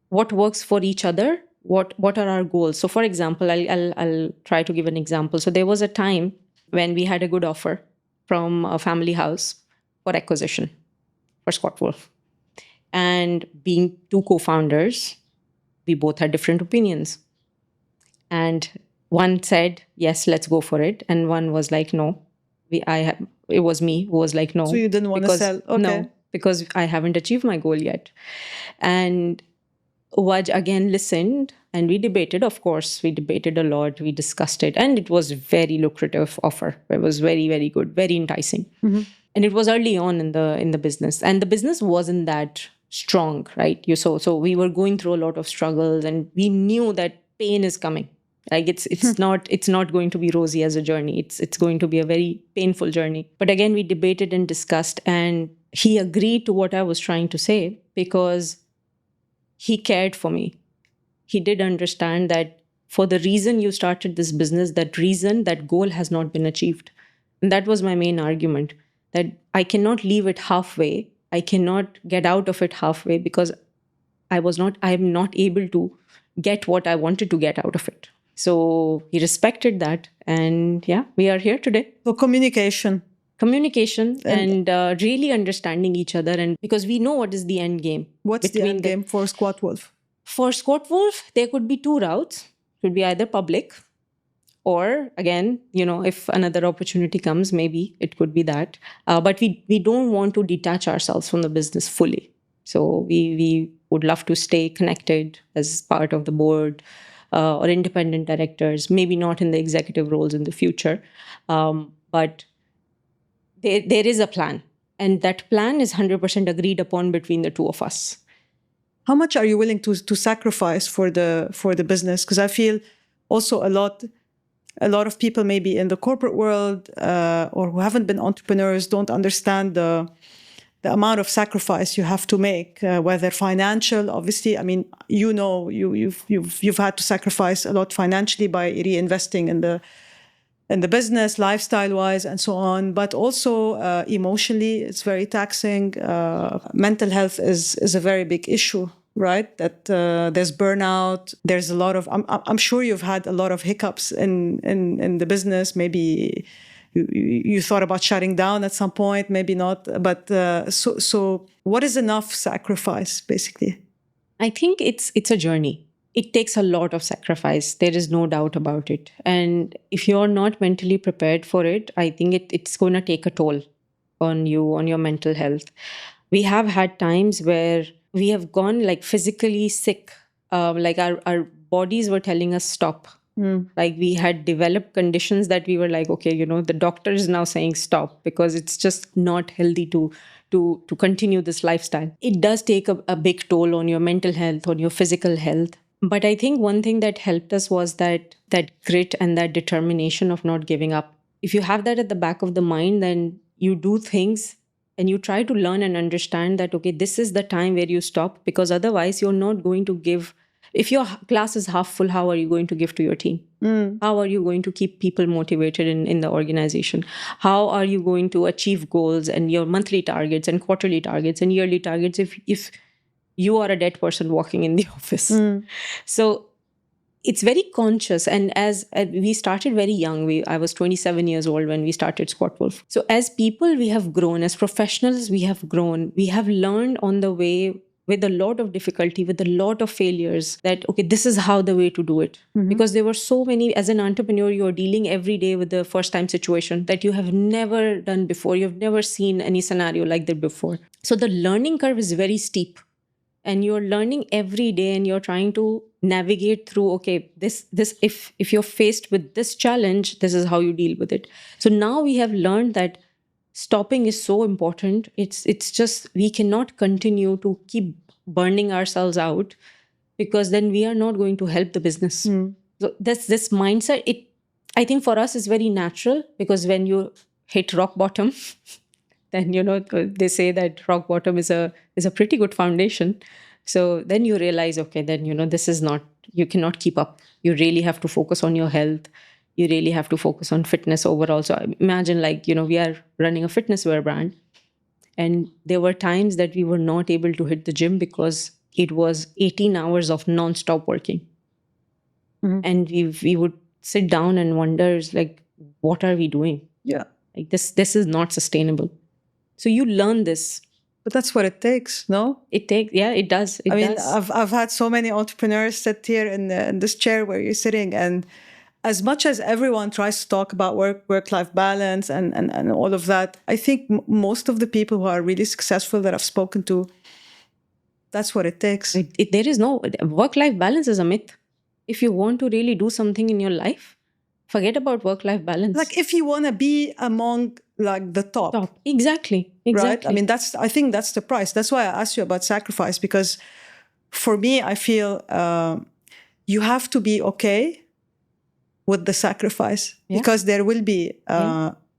Speaker 1: what works for each other, what are our goals. So for example, I'll try to give an example. So there was a time when we had a good offer from a family house for acquisition for Squatwolf. And being two co-founders, we both had different opinions. And one said, yes, let's go for it. And one was like, no. It was me who was like, no.
Speaker 2: So you didn't want to sell? Okay.
Speaker 1: No, because I haven't achieved my goal yet. And Waj again listened and we debated. Of course, we debated a lot. We discussed it. And it was a very lucrative offer. It was very, very good, very enticing. Mm-hmm. And it was early on in the business. And the business wasn't that strong, right? So we were going through a lot of struggles and we knew that pain is coming. Like it's not going to be rosy as a journey. It's going to be a very painful journey. But again, we debated and discussed, and he agreed to what I was trying to say because he cared for me. He did understand that for the reason you started this business, that goal has not been achieved. And that was my main argument, that I cannot leave it halfway. I cannot get out of it halfway because I am not able to get what I wanted to get out of it. So he respected that. And yeah, we are here today.
Speaker 2: So communication
Speaker 1: and really understanding each other. And because we know what is the end game.
Speaker 2: What's the end game for Squatwolf?
Speaker 1: For Squatwolf, there could be two routes. It could be either public or, again, if another opportunity comes, maybe it could be that. But we don't want to detach ourselves from the business fully. So we would love to stay connected as part of the board or independent directors, maybe not in the executive roles in the future. But there is a plan. And that plan is 100% agreed upon between the two of us.
Speaker 2: How much are you willing to sacrifice for the business? Because I feel also a lot of people maybe in the corporate world or who haven't been entrepreneurs don't understand the amount of sacrifice you have to make, whether financial, obviously. I mean, you've had to sacrifice a lot financially by reinvesting in the business, lifestyle-wise, and so on. But also emotionally, it's very taxing. Mental health is a very big issue, right? That there's burnout. There's a lot of. I'm sure you've had a lot of hiccups in the business. Maybe you thought about shutting down at some point. Maybe not. But so what is enough sacrifice, basically?
Speaker 1: I think it's a journey. It takes a lot of sacrifice. There is no doubt about it. And if you're not mentally prepared for it, I think it's going to take a toll on you, on your mental health. We have had times where we have gone like physically sick. Like our bodies were telling us stop. Like we had developed conditions that we were like, okay, the doctor is now saying stop because it's just not healthy to continue this lifestyle. It does take a big toll on your mental health, on your physical health. But I think one thing that helped us was that grit and that determination of not giving up. If you have that at the back of the mind, then you do things and you try to learn and understand that, okay, this is the time where you stop, because otherwise you're not going to give. If your glass is half full, how are you going to give to your team? How are you going to keep people motivated in the organization? How are you going to achieve goals and your monthly targets and quarterly targets and yearly targets if you are a dead person walking in the office? So it's very conscious. And as we started very young, I was 27 years old when we started Squatwolf. So as people, we have grown. As professionals, we have grown. We have learned on the way, with a lot of difficulty, with a lot of failures, that, okay, this is how the way to do it. Because there were so many, as an entrepreneur, you're dealing every day with the first time situation that you have never done before. You've never seen any scenario like that before. So the learning curve is very steep. And you're learning every day and you're trying to navigate through, okay, this if you're faced with this challenge, this is how you deal with it. So now we have learned that stopping is so important. It's just, we cannot continue to keep burning ourselves out, because then we are not going to help the business. So this mindset, I think for us is very natural, because when you hit rock bottom, then they say that rock bottom is a pretty good foundation. So then you realize, okay, then this is not, you cannot keep up. You really have to focus on your health. You really have to focus on fitness overall. So imagine, like, we are running a fitness wear brand, and there were times that we were not able to hit the gym because it was 18 hours of non-stop working. And we would sit down and wonder, like, what are we doing?
Speaker 2: Yeah.
Speaker 1: Like this is not sustainable. So you learn this.
Speaker 2: But that's what it takes, no?
Speaker 1: It does.
Speaker 2: I mean, I've had so many entrepreneurs sit here in this chair where you're sitting, and as much as everyone tries to talk about work-life balance and all of that, I think most of the people who are really successful that I've spoken to, that's what it takes.
Speaker 1: There is no work-life balance is a myth. If you want to really do something in your life, forget about work-life balance.
Speaker 2: Like, if you want to be among like the top.
Speaker 1: Exactly.
Speaker 2: Right? I mean, I think that's the price. That's why I asked you about sacrifice, because for me, I feel you have to be okay with the sacrifice, because there will be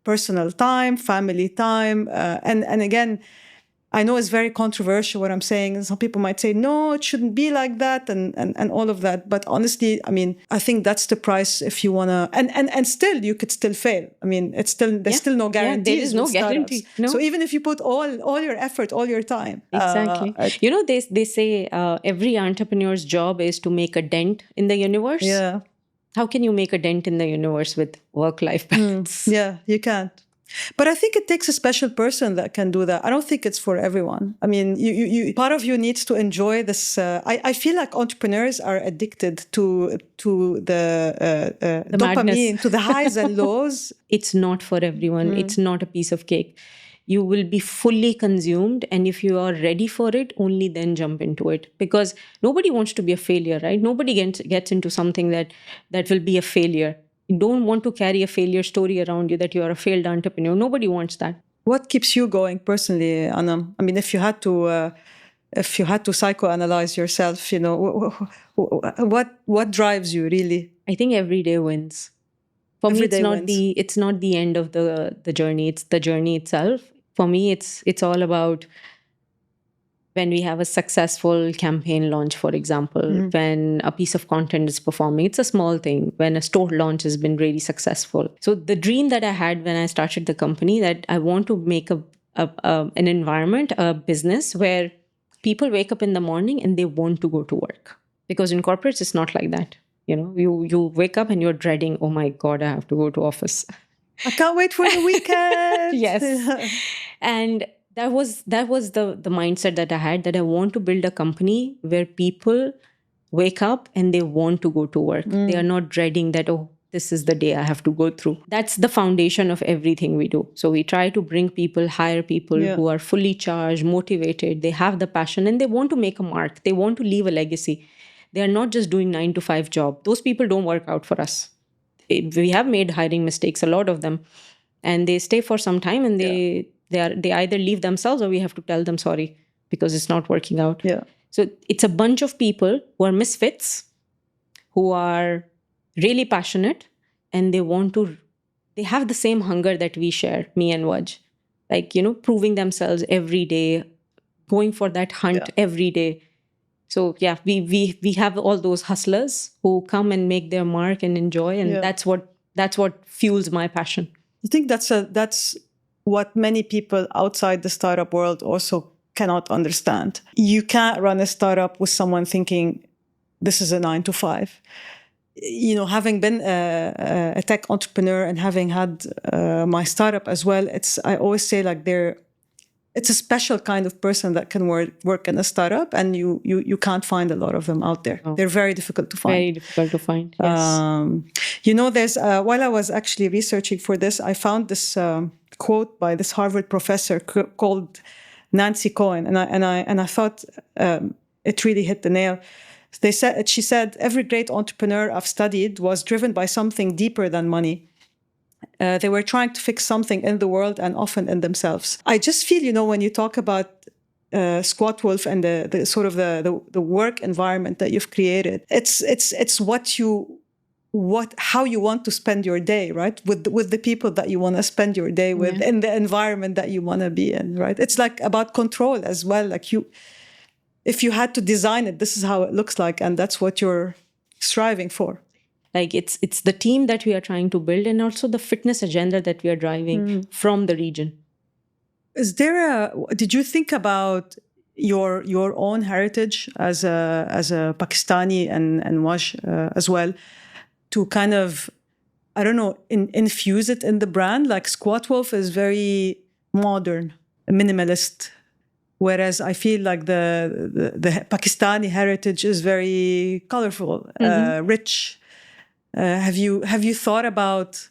Speaker 2: personal time, family time. And again, I know it's very controversial what I'm saying, and some people might say, no, it shouldn't be like that, and all of that. But honestly, I mean, I think that's the price if you want to, and still, you could still fail. I mean, there's still no guarantee.
Speaker 1: There is no guarantee. No.
Speaker 2: So even if you put all your effort, all your time.
Speaker 1: Exactly. They say every entrepreneur's job is to make a dent in the universe.
Speaker 2: Yeah.
Speaker 1: How can you make a dent in the universe with work-life balance?
Speaker 2: Yeah, you can't. But I think it takes a special person that can do that. I don't think it's for everyone. I mean, you part of you needs to enjoy this. I feel like entrepreneurs are addicted to the dopamine, to the highs and lows.
Speaker 1: It's not for everyone. It's not a piece of cake. You will be fully consumed. And if you are ready for it, only then jump into it. Because nobody wants to be a failure, right? Nobody gets into something that will be a failure. You don't want to carry a failure story around you that you are a failed entrepreneur. Nobody wants that.
Speaker 2: What keeps you going personally, Anam? I mean, if you had to psychoanalyze yourself, what drives you really?
Speaker 1: I think every day wins. For me, it's not the end of the journey. It's the journey itself. For me, it's all about when we have a successful campaign launch, for example, when a piece of content is performing, it's a small thing. When a store launch has been really successful. So the dream that I had when I started the company, that I want to make an environment, a business where people wake up in the morning and they want to go to work. Because in corporates, it's not like that. You wake up and you're dreading, oh my God, I have to go to office.
Speaker 2: I can't wait for the weekend.
Speaker 1: Yes. And that was the mindset that I had, that I want to build a company where people wake up and they want to go to work. They are not dreading that, oh, this is the day I have to go through. That's the foundation of everything we do. So we try to bring people, hire people who are fully charged, motivated, they have the passion, and they want to make a mark. They want to leave a legacy. They are not just doing 9-to-5 job. Those people don't work out for us. We have made hiring mistakes, a lot of them, and they stay for some time, and they either leave themselves or we have to tell them sorry because it's not working out.
Speaker 2: Yeah.
Speaker 1: So it's a bunch of people who are misfits, who are really passionate, and they have the same hunger that we share, me and Waj. Like, proving themselves every day, going for that hunt every day. So yeah, we have all those hustlers who come and make their mark and enjoy, and that's what fuels my passion.
Speaker 2: I think that's what many people outside the startup world also cannot understand. You can't run a startup with someone thinking this is a 9-to-5. Having been a tech entrepreneur and having had my startup as well, I always say like it's a special kind of person that can work in a startup, and you can't find a lot of them out there. Oh. They're very difficult to find.
Speaker 1: Very difficult to find, yes.
Speaker 2: There's while I was actually researching for this, I found this quote by this Harvard professor called Nancy Cohen, and I thought it really hit the nail. She said, every great entrepreneur I've studied was driven by something deeper than money. They were trying to fix something in the world and often in themselves. I just feel, when you talk about Squatwolf and the sort of the work environment that you've created, it's how you want to spend your day, right? With the people that you want to spend your day with, in the environment that you want to be in, right? It's like about control as well. Like if you had to design it, this is how it looks like, and that's what you're striving for.
Speaker 1: Like it's the team that we are trying to build, and also the fitness agenda that we are driving from the region.
Speaker 2: Did you think about your own heritage as a Pakistani and Waj as well, to kind of, I don't know, infuse it in the brand? Like Squatwolf is very modern, minimalist, whereas I feel like the Pakistani heritage is very colorful, rich. Have you thought about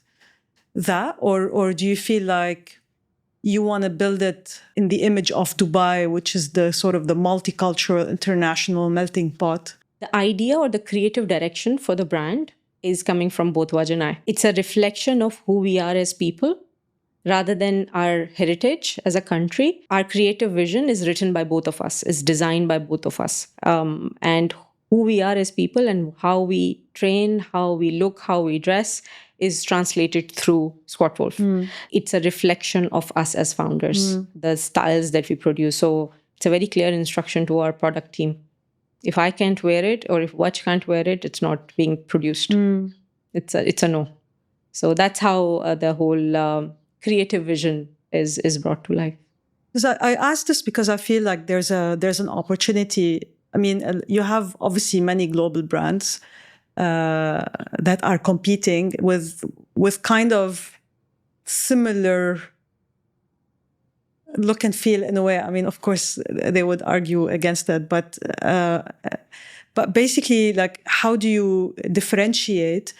Speaker 2: that, or do you feel like you want to build it in the image of Dubai, which is the sort of the multicultural international melting pot?
Speaker 1: The idea or the creative direction for the brand is coming from both Waj and I. It's a reflection of who we are as people rather than our heritage as a country. Our creative vision is written by both of us, is designed by both of us. And who we are as people and how we train, how we look, how we dress is translated through Squatwolf. It's a reflection of us as founders, the styles that we produce. So it's a very clear instruction to our product team. If I can't wear it, or if Waj can't wear it, it's not being produced. It's a no. So that's how the whole creative vision is brought to life.
Speaker 2: Because I asked this because I feel like there's an opportunity. I mean, you have obviously many global brands that are competing with kind of similar look and feel in a way. I mean, of course, they would argue against that, but basically, like, how do you differentiate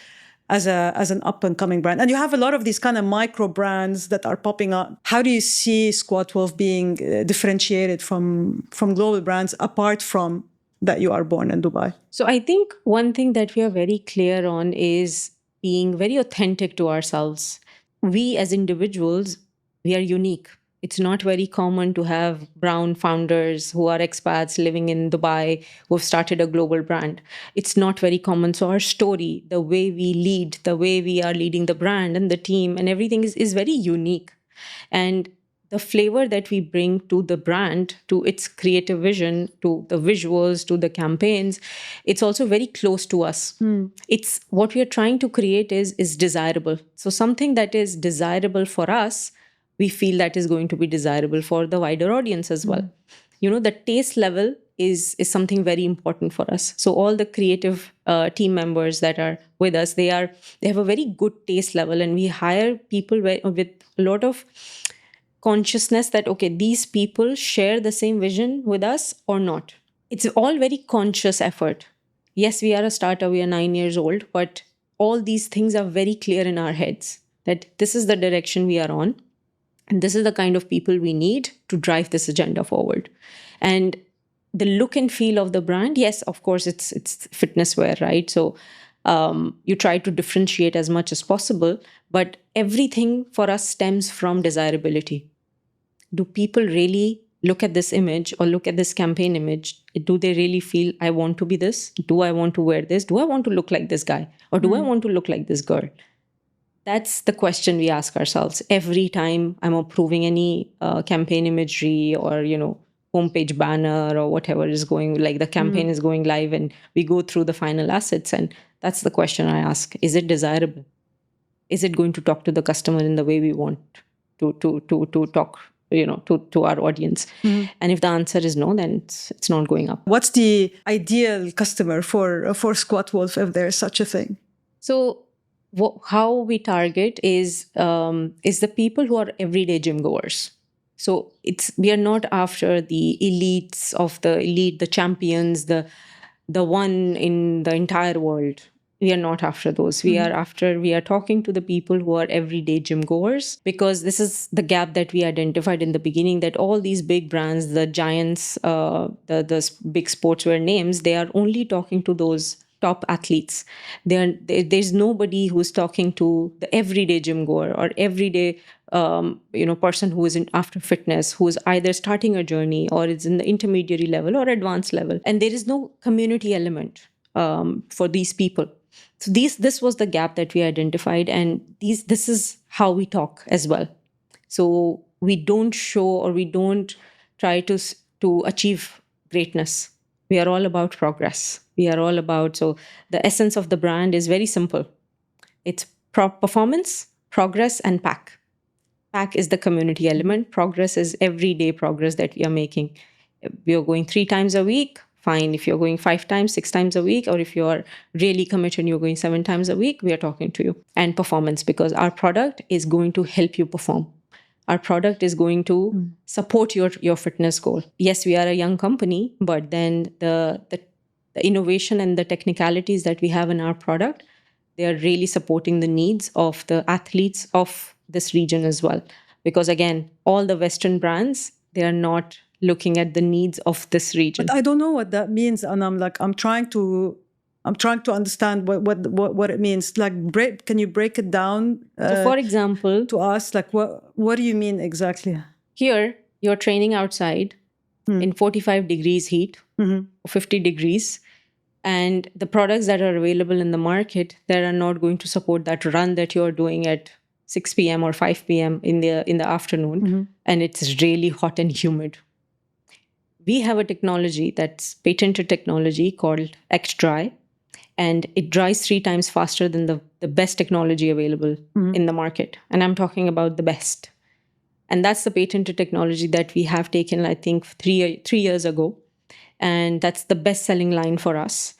Speaker 2: as an up and coming brand? And you have a lot of these kind of micro brands that are popping up. How do you see Squatwolf being differentiated from global brands, apart from that you are born in Dubai?
Speaker 1: So I think one thing that we are very clear on is being very authentic to ourselves. We as individuals, we are unique. It's not very common to have brown founders who are expats living in Dubai who have started a global brand. It's not very common. So our story, the way we lead, the way we are leading the brand and the team and everything is very unique. And the flavor that we bring to the brand, to its creative vision, to the visuals, to the campaigns, it's also very close to us. It's what we are trying to create is desirable. So something that is desirable for us, we feel that is going to be desirable for the wider audience as well. The taste level is something very important for us. So all the creative team members that are with us, they have a very good taste level, and we hire people with a lot of consciousness that, okay, these people share the same vision with us or not. It's all very conscious effort. Yes, we are a startup, we are 9 years old, but all these things are very clear in our heads that this is the direction we are on, and this is the kind of people we need to drive this agenda forward. And the look and feel of the brand, yes, of course, it's fitness wear, right? So you try to differentiate as much as possible, but everything for us stems from desirability. Do people really look at this image or look at this campaign image? Do they really feel, I want to be this? Do I want to wear this? Do I want to look like this guy? Or do I want to look like this girl? That's the question we ask ourselves every time I'm approving any campaign imagery or, homepage banner or whatever is going, like the campaign is going live and we go through the final assets. And that's the question I ask. Is it desirable? Is it going to talk to the customer in the way we want to talk, to our audience? And if the answer is no, then it's not going up.
Speaker 2: What's the ideal customer for Squatwolf, if there's such a thing?
Speaker 1: So how we target is the people who are everyday gym goers. So we are not after the elites of the elite, the champions, the one in the entire world. We are not after those. We are talking to the people who are everyday gym goers, because this is the gap that we identified in the beginning, that all these big brands, the giants, the big sportswear names, they are only talking to those top athletes. There's nobody who's talking to the everyday gym goer or everyday person who isn't after fitness, who is either starting a journey or is in the intermediary level or advanced level. And there is no community element for these people. So this was the gap that we identified, and this is how we talk as well. So we don't show or we don't try to achieve greatness. We are all about progress. We are all about, so the essence of the brand is very simple. It's performance, progress, and pack. Pack is the community element. Progress is everyday progress that we are making. If you're going 3 times a week, fine. If you're going 5 times, 6 times a week, or if you're really committed and you're going 7 times a week, we are talking to you. And performance, because our product is going to help you perform. Our product is going to support your fitness goal. Yes, we are a young company, but then the innovation and the technicalities that we have in our product, they are really supporting the needs of the athletes of this region as well. Because again, all the Western brands, they are not looking at the needs of this region.
Speaker 2: But I don't know what that means, Anam. Like I'm trying to understand what it means. Like, can you break it down?
Speaker 1: So for example,
Speaker 2: to us, like what do you mean exactly?
Speaker 1: Here, you're training outside in 45 degrees heat, 50 degrees. And the products that are available in the market, that are not going to support that run that you're doing at 6 p.m. or 5 p.m. in the afternoon. And it's really hot and humid. We have a technology that's patented technology called X-Dry, and it dries 3 times faster than the best technology available in the market. And I'm talking about the best. And that's the patented technology that we have taken, I think, 3 years ago. And that's the best-selling line for us.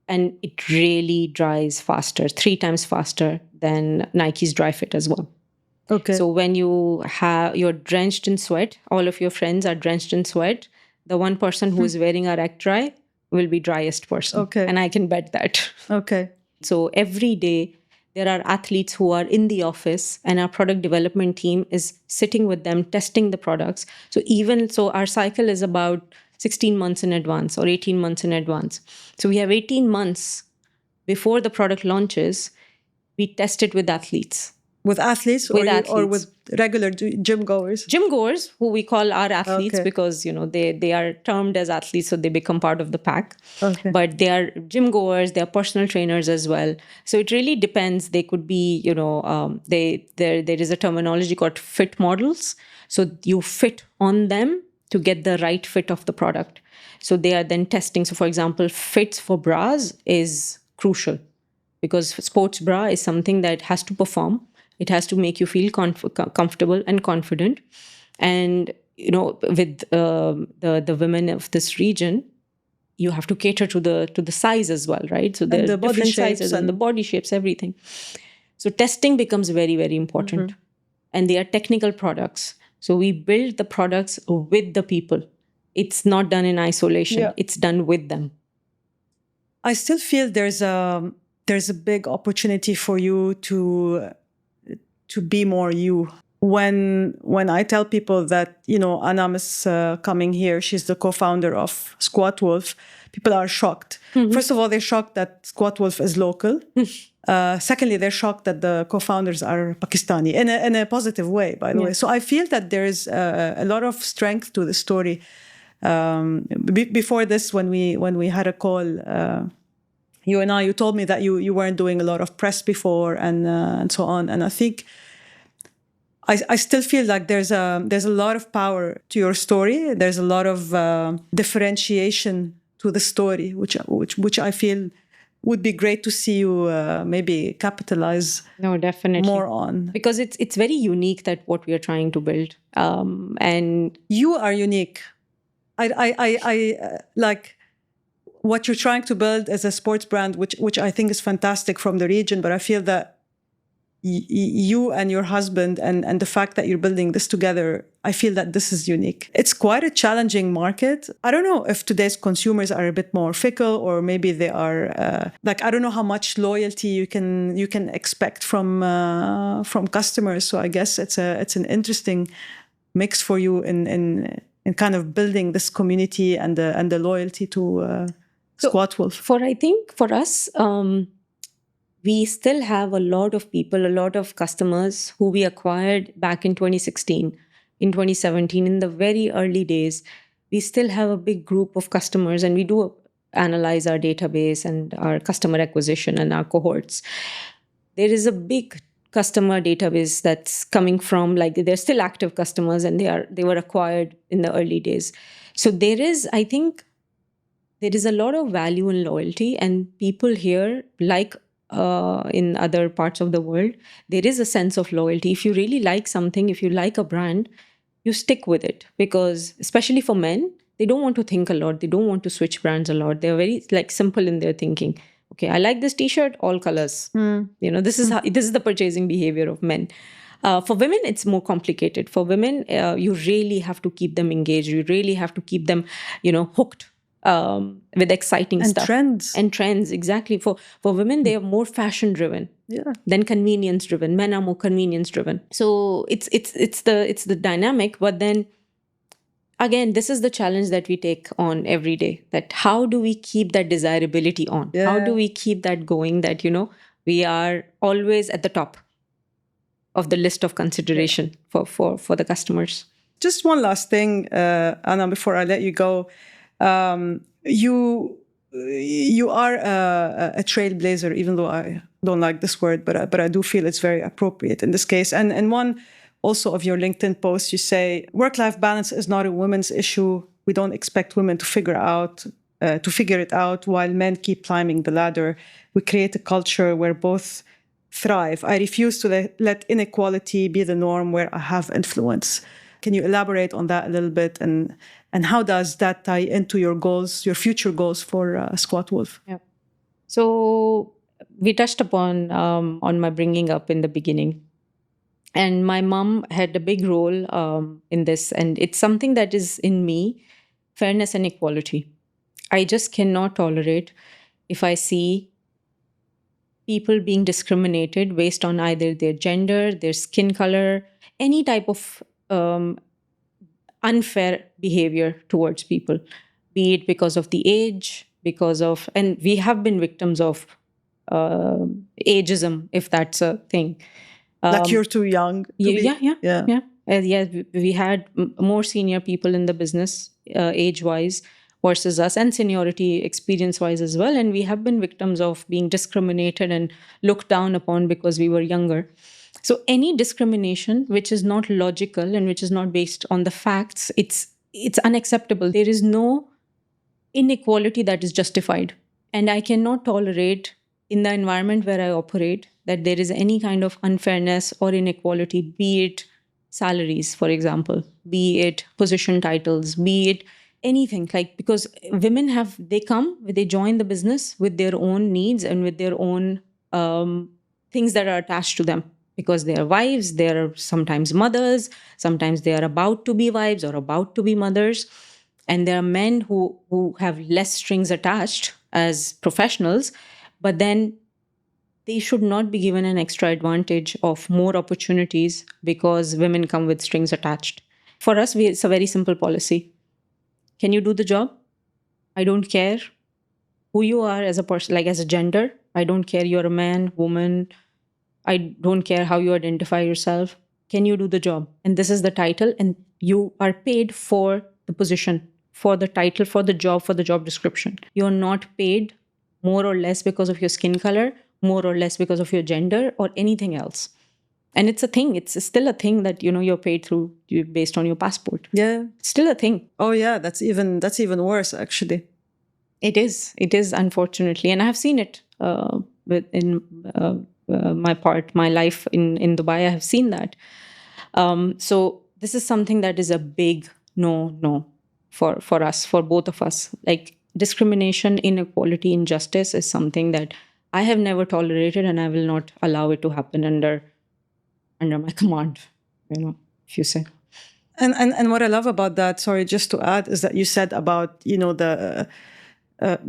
Speaker 1: And it really dries faster, 3 times faster than Nike's Dry Fit as well.
Speaker 2: Okay.
Speaker 1: So when you're drenched in sweat, all of your friends are drenched in sweat, the one person who is wearing our X-Dry will be driest person.
Speaker 2: Okay.
Speaker 1: And I can bet that.
Speaker 2: Okay.
Speaker 1: So every day, there are athletes who are in the office, and our product development team is sitting with them, testing the products. So our cycle is about 16 months in advance or 18 months in advance. So we have 18 months before the product launches, we test it with athletes.
Speaker 2: With athletes,
Speaker 1: With
Speaker 2: or
Speaker 1: athletes.
Speaker 2: with regular gym goers?
Speaker 1: Gym goers, who we call our athletes,
Speaker 2: Okay.
Speaker 1: because they are termed as athletes, so they become part of the pack.
Speaker 2: Okay.
Speaker 1: But they are gym goers, they are personal trainers as well. So it really depends. They could be, there is a terminology called fit models. So you fit on them to get the right fit of the product. So they are then testing. So for example, fits for bras is crucial, because sports bra is something that has to perform. It has to make you feel comfortable and confident. And, with the women of this region, you have to cater to the size as well, right? So there are different sizes and the body shapes, everything. So testing becomes very, very important. Mm-hmm. And they are technical products. So we build the products with the people. It's not done in isolation. Yeah. It's done with them.
Speaker 2: I still feel there's a big opportunity for you to be more you. When I tell people that, Anam is coming here, she's the co-founder of Squatwolf, people are shocked. Mm-hmm. First of all, they're shocked that Squatwolf is local. Secondly, they're shocked that the co-founders are Pakistani, in a positive way, by the way. So I feel that there is a lot of strength to the story. Before this, when we had a call, you and you told me that you weren't doing a lot of press before and so on. And I think I still feel like there's a lot of power to your story. There's a lot of differentiation to the story, which I feel would be great to see you maybe capitalize.
Speaker 1: No, definitely
Speaker 2: more on,
Speaker 1: because it's very unique that what we are trying to build, and
Speaker 2: you are unique. I like what you're trying to build as a sports brand, which I think is fantastic from the region. But I feel that you and your husband and the fact that you're building this together, I feel that this is unique. It's quite a challenging market. I don't know if today's consumers are a bit more fickle, or maybe they are I don't know how much loyalty you can expect from customers. So I guess it's an interesting mix for you in kind of building this community and the loyalty to Squatwolf.
Speaker 1: I think for us, we still have a lot of people, a lot of customers who we acquired back in 2016, in 2017, in the very early days. We still have a big group of customers, and we do analyze our database and our customer acquisition and our cohorts. There is a big customer database that's coming from, they're still active customers, and they were acquired in the early days. So I think there is a lot of value and loyalty, and people here, in other parts of the world, there is a sense of loyalty. If you really like something, if you like a brand, you stick with it, because especially for men, they don't want to think a lot. They don't want to switch brands a lot. They're very simple in their thinking. Okay, I like this t-shirt, all colors. This is the purchasing behavior of men. For women, it's more complicated. For women, you really have to keep them engaged. You really have to keep them, hooked. With exciting stuff. And trends, exactly. For women, they are more fashion driven than convenience driven. Men are more convenience driven. So it's the dynamic. But then again, this is the challenge that we take on every day. That how do we keep that desirability on? Yeah. How do we keep that going? That we are always at the top of the list of consideration for the customers.
Speaker 2: Just one last thing, Anna, before I let you go. You are a trailblazer, even though I don't like this word, but I do feel it's very appropriate in this case. And one also of your LinkedIn posts, you say, work-life balance is not a women's issue. We don't expect women to figure it out while men keep climbing the ladder. We create a culture where both thrive. I refuse to let inequality be the norm where I have influence. Can you elaborate on that a little bit, and how does that tie into your goals, your future goals for Squatwolf?
Speaker 1: Yeah. So we touched upon on my bringing up in the beginning, and my mom had a big role in this, and it's something that is in me: fairness and equality. I just cannot tolerate if I see people being discriminated based on either their gender, their skin color, any type of unfair behavior towards people, be it because of the age, and we have been victims of ageism, if that's a thing.
Speaker 2: Like you're too young.
Speaker 1: Yeah. We had more senior people in the business age-wise versus us, and seniority experience-wise as well. And we have been victims of being discriminated and looked down upon because we were younger. So any discrimination which is not logical and which is not based on the facts, it's unacceptable. There is no inequality that is justified. And I cannot tolerate in the environment where I operate that there is any kind of unfairness or inequality, be it salaries, for example, be it position titles, be it anything. Like, because women they join the business with their own needs and with their own things that are attached to them. Because they are wives, they are sometimes mothers, sometimes they are about to be wives or about to be mothers. And there are men who have less strings attached as professionals, but then they should not be given an extra advantage of more opportunities because women come with strings attached. For us, it's a very simple policy. Can you do the job? I don't care who you are as a person, like as a gender. I don't care you're a man, woman. I don't care how you identify yourself. Can you do the job? And this is the title, and you are paid for the position, for the title, for the job description. You're not paid more or less because of your skin color, more or less because of your gender or anything else. And it's a thing. It's still a thing that, you're paid through based on your passport.
Speaker 2: Yeah.
Speaker 1: It's still a thing.
Speaker 2: Oh yeah, that's even worse, actually.
Speaker 1: It is, unfortunately. And I have seen it in my life in Dubai. I have seen that. So this is something that is a big no for us, for both of us. Like, discrimination, inequality, injustice is something that I have never tolerated, and I will not allow it to happen under my command, if you say.
Speaker 2: And what I love about that, sorry, just to add, is that you said about, the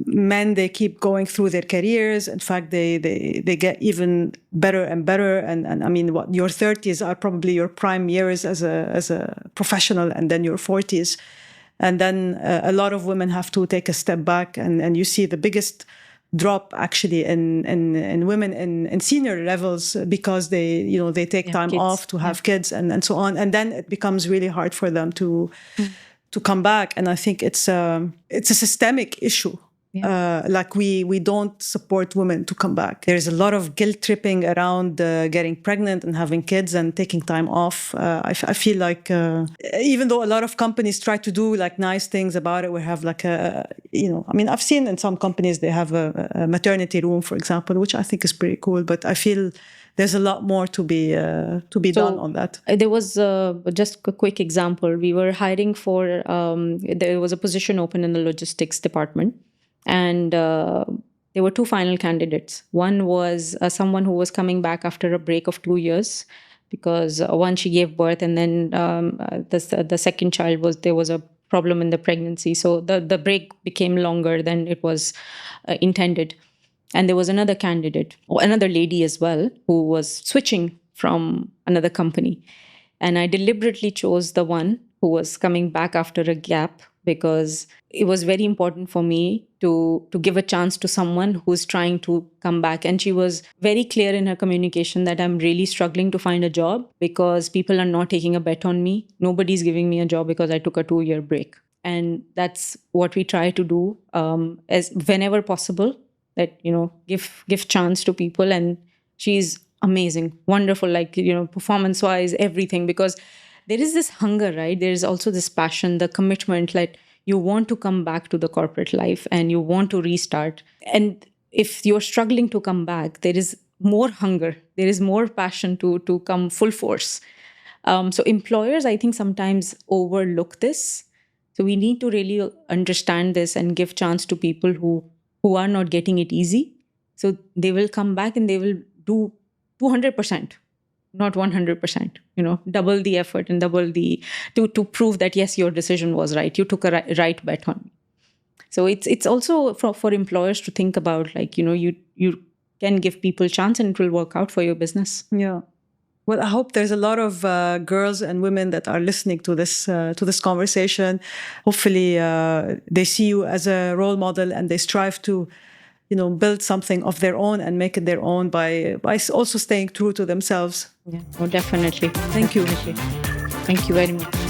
Speaker 2: men, they keep going through their careers. In fact, they get even better and better. And I mean, your 30s are probably your prime years as a professional, and then your 40s. And then a lot of women have to take a step back, and you see the biggest drop actually in women in senior levels because they take time
Speaker 1: kids
Speaker 2: off to have kids and so on, and then it becomes really hard for them to come back. And I think it's a systemic issue. Like we don't support women to come back. There's a lot of guilt tripping around getting pregnant and having kids and taking time off. I feel like even though a lot of companies try to do like nice things about it, we have like I've seen in some companies they have a maternity room, for example, which I think is pretty cool. But I feel there's a lot more to be done on that.
Speaker 1: There was just a quick example. We were hiring for there was a position open in the logistics department. And there were two final candidates. One was someone who was coming back after a break of 2 years because one, she gave birth, and then the second child there was a problem in the pregnancy. So the break became longer than it was intended. And there was another candidate, or another lady as well, who was switching from another company. And I deliberately chose the one who was coming back after a gap because it was very important for me to give a chance to someone who's trying to come back. And she was very clear in her communication that I'm really struggling to find a job because people are not taking a bet on me. Nobody's giving me a job because I took a 2-year break. And that's what we try to do as whenever possible, that, give chance to people. And she's amazing, wonderful, like, performance-wise, everything, because there is this hunger, right? There is also this passion, the commitment, like you want to come back to the corporate life and you want to restart. And if you're struggling to come back, there is more hunger, there is more passion to come full force. So employers, I think, sometimes overlook this. So we need to really understand this and give chance to people who are not getting it easy. So they will come back and they will do 200%. Not 100%, double the effort and double to prove that, yes, your decision was right. You took a right bet on me. So it's also for employers to think about, like, you can give people chance and it will work out for your business.
Speaker 2: Yeah. Well, I hope there's a lot of girls and women that are listening to this conversation. Hopefully they see you as a role model and they strive to, build something of their own and make it their own by also staying true to themselves.
Speaker 1: Yeah, oh, definitely.
Speaker 2: Thank you.
Speaker 1: Thank you very much.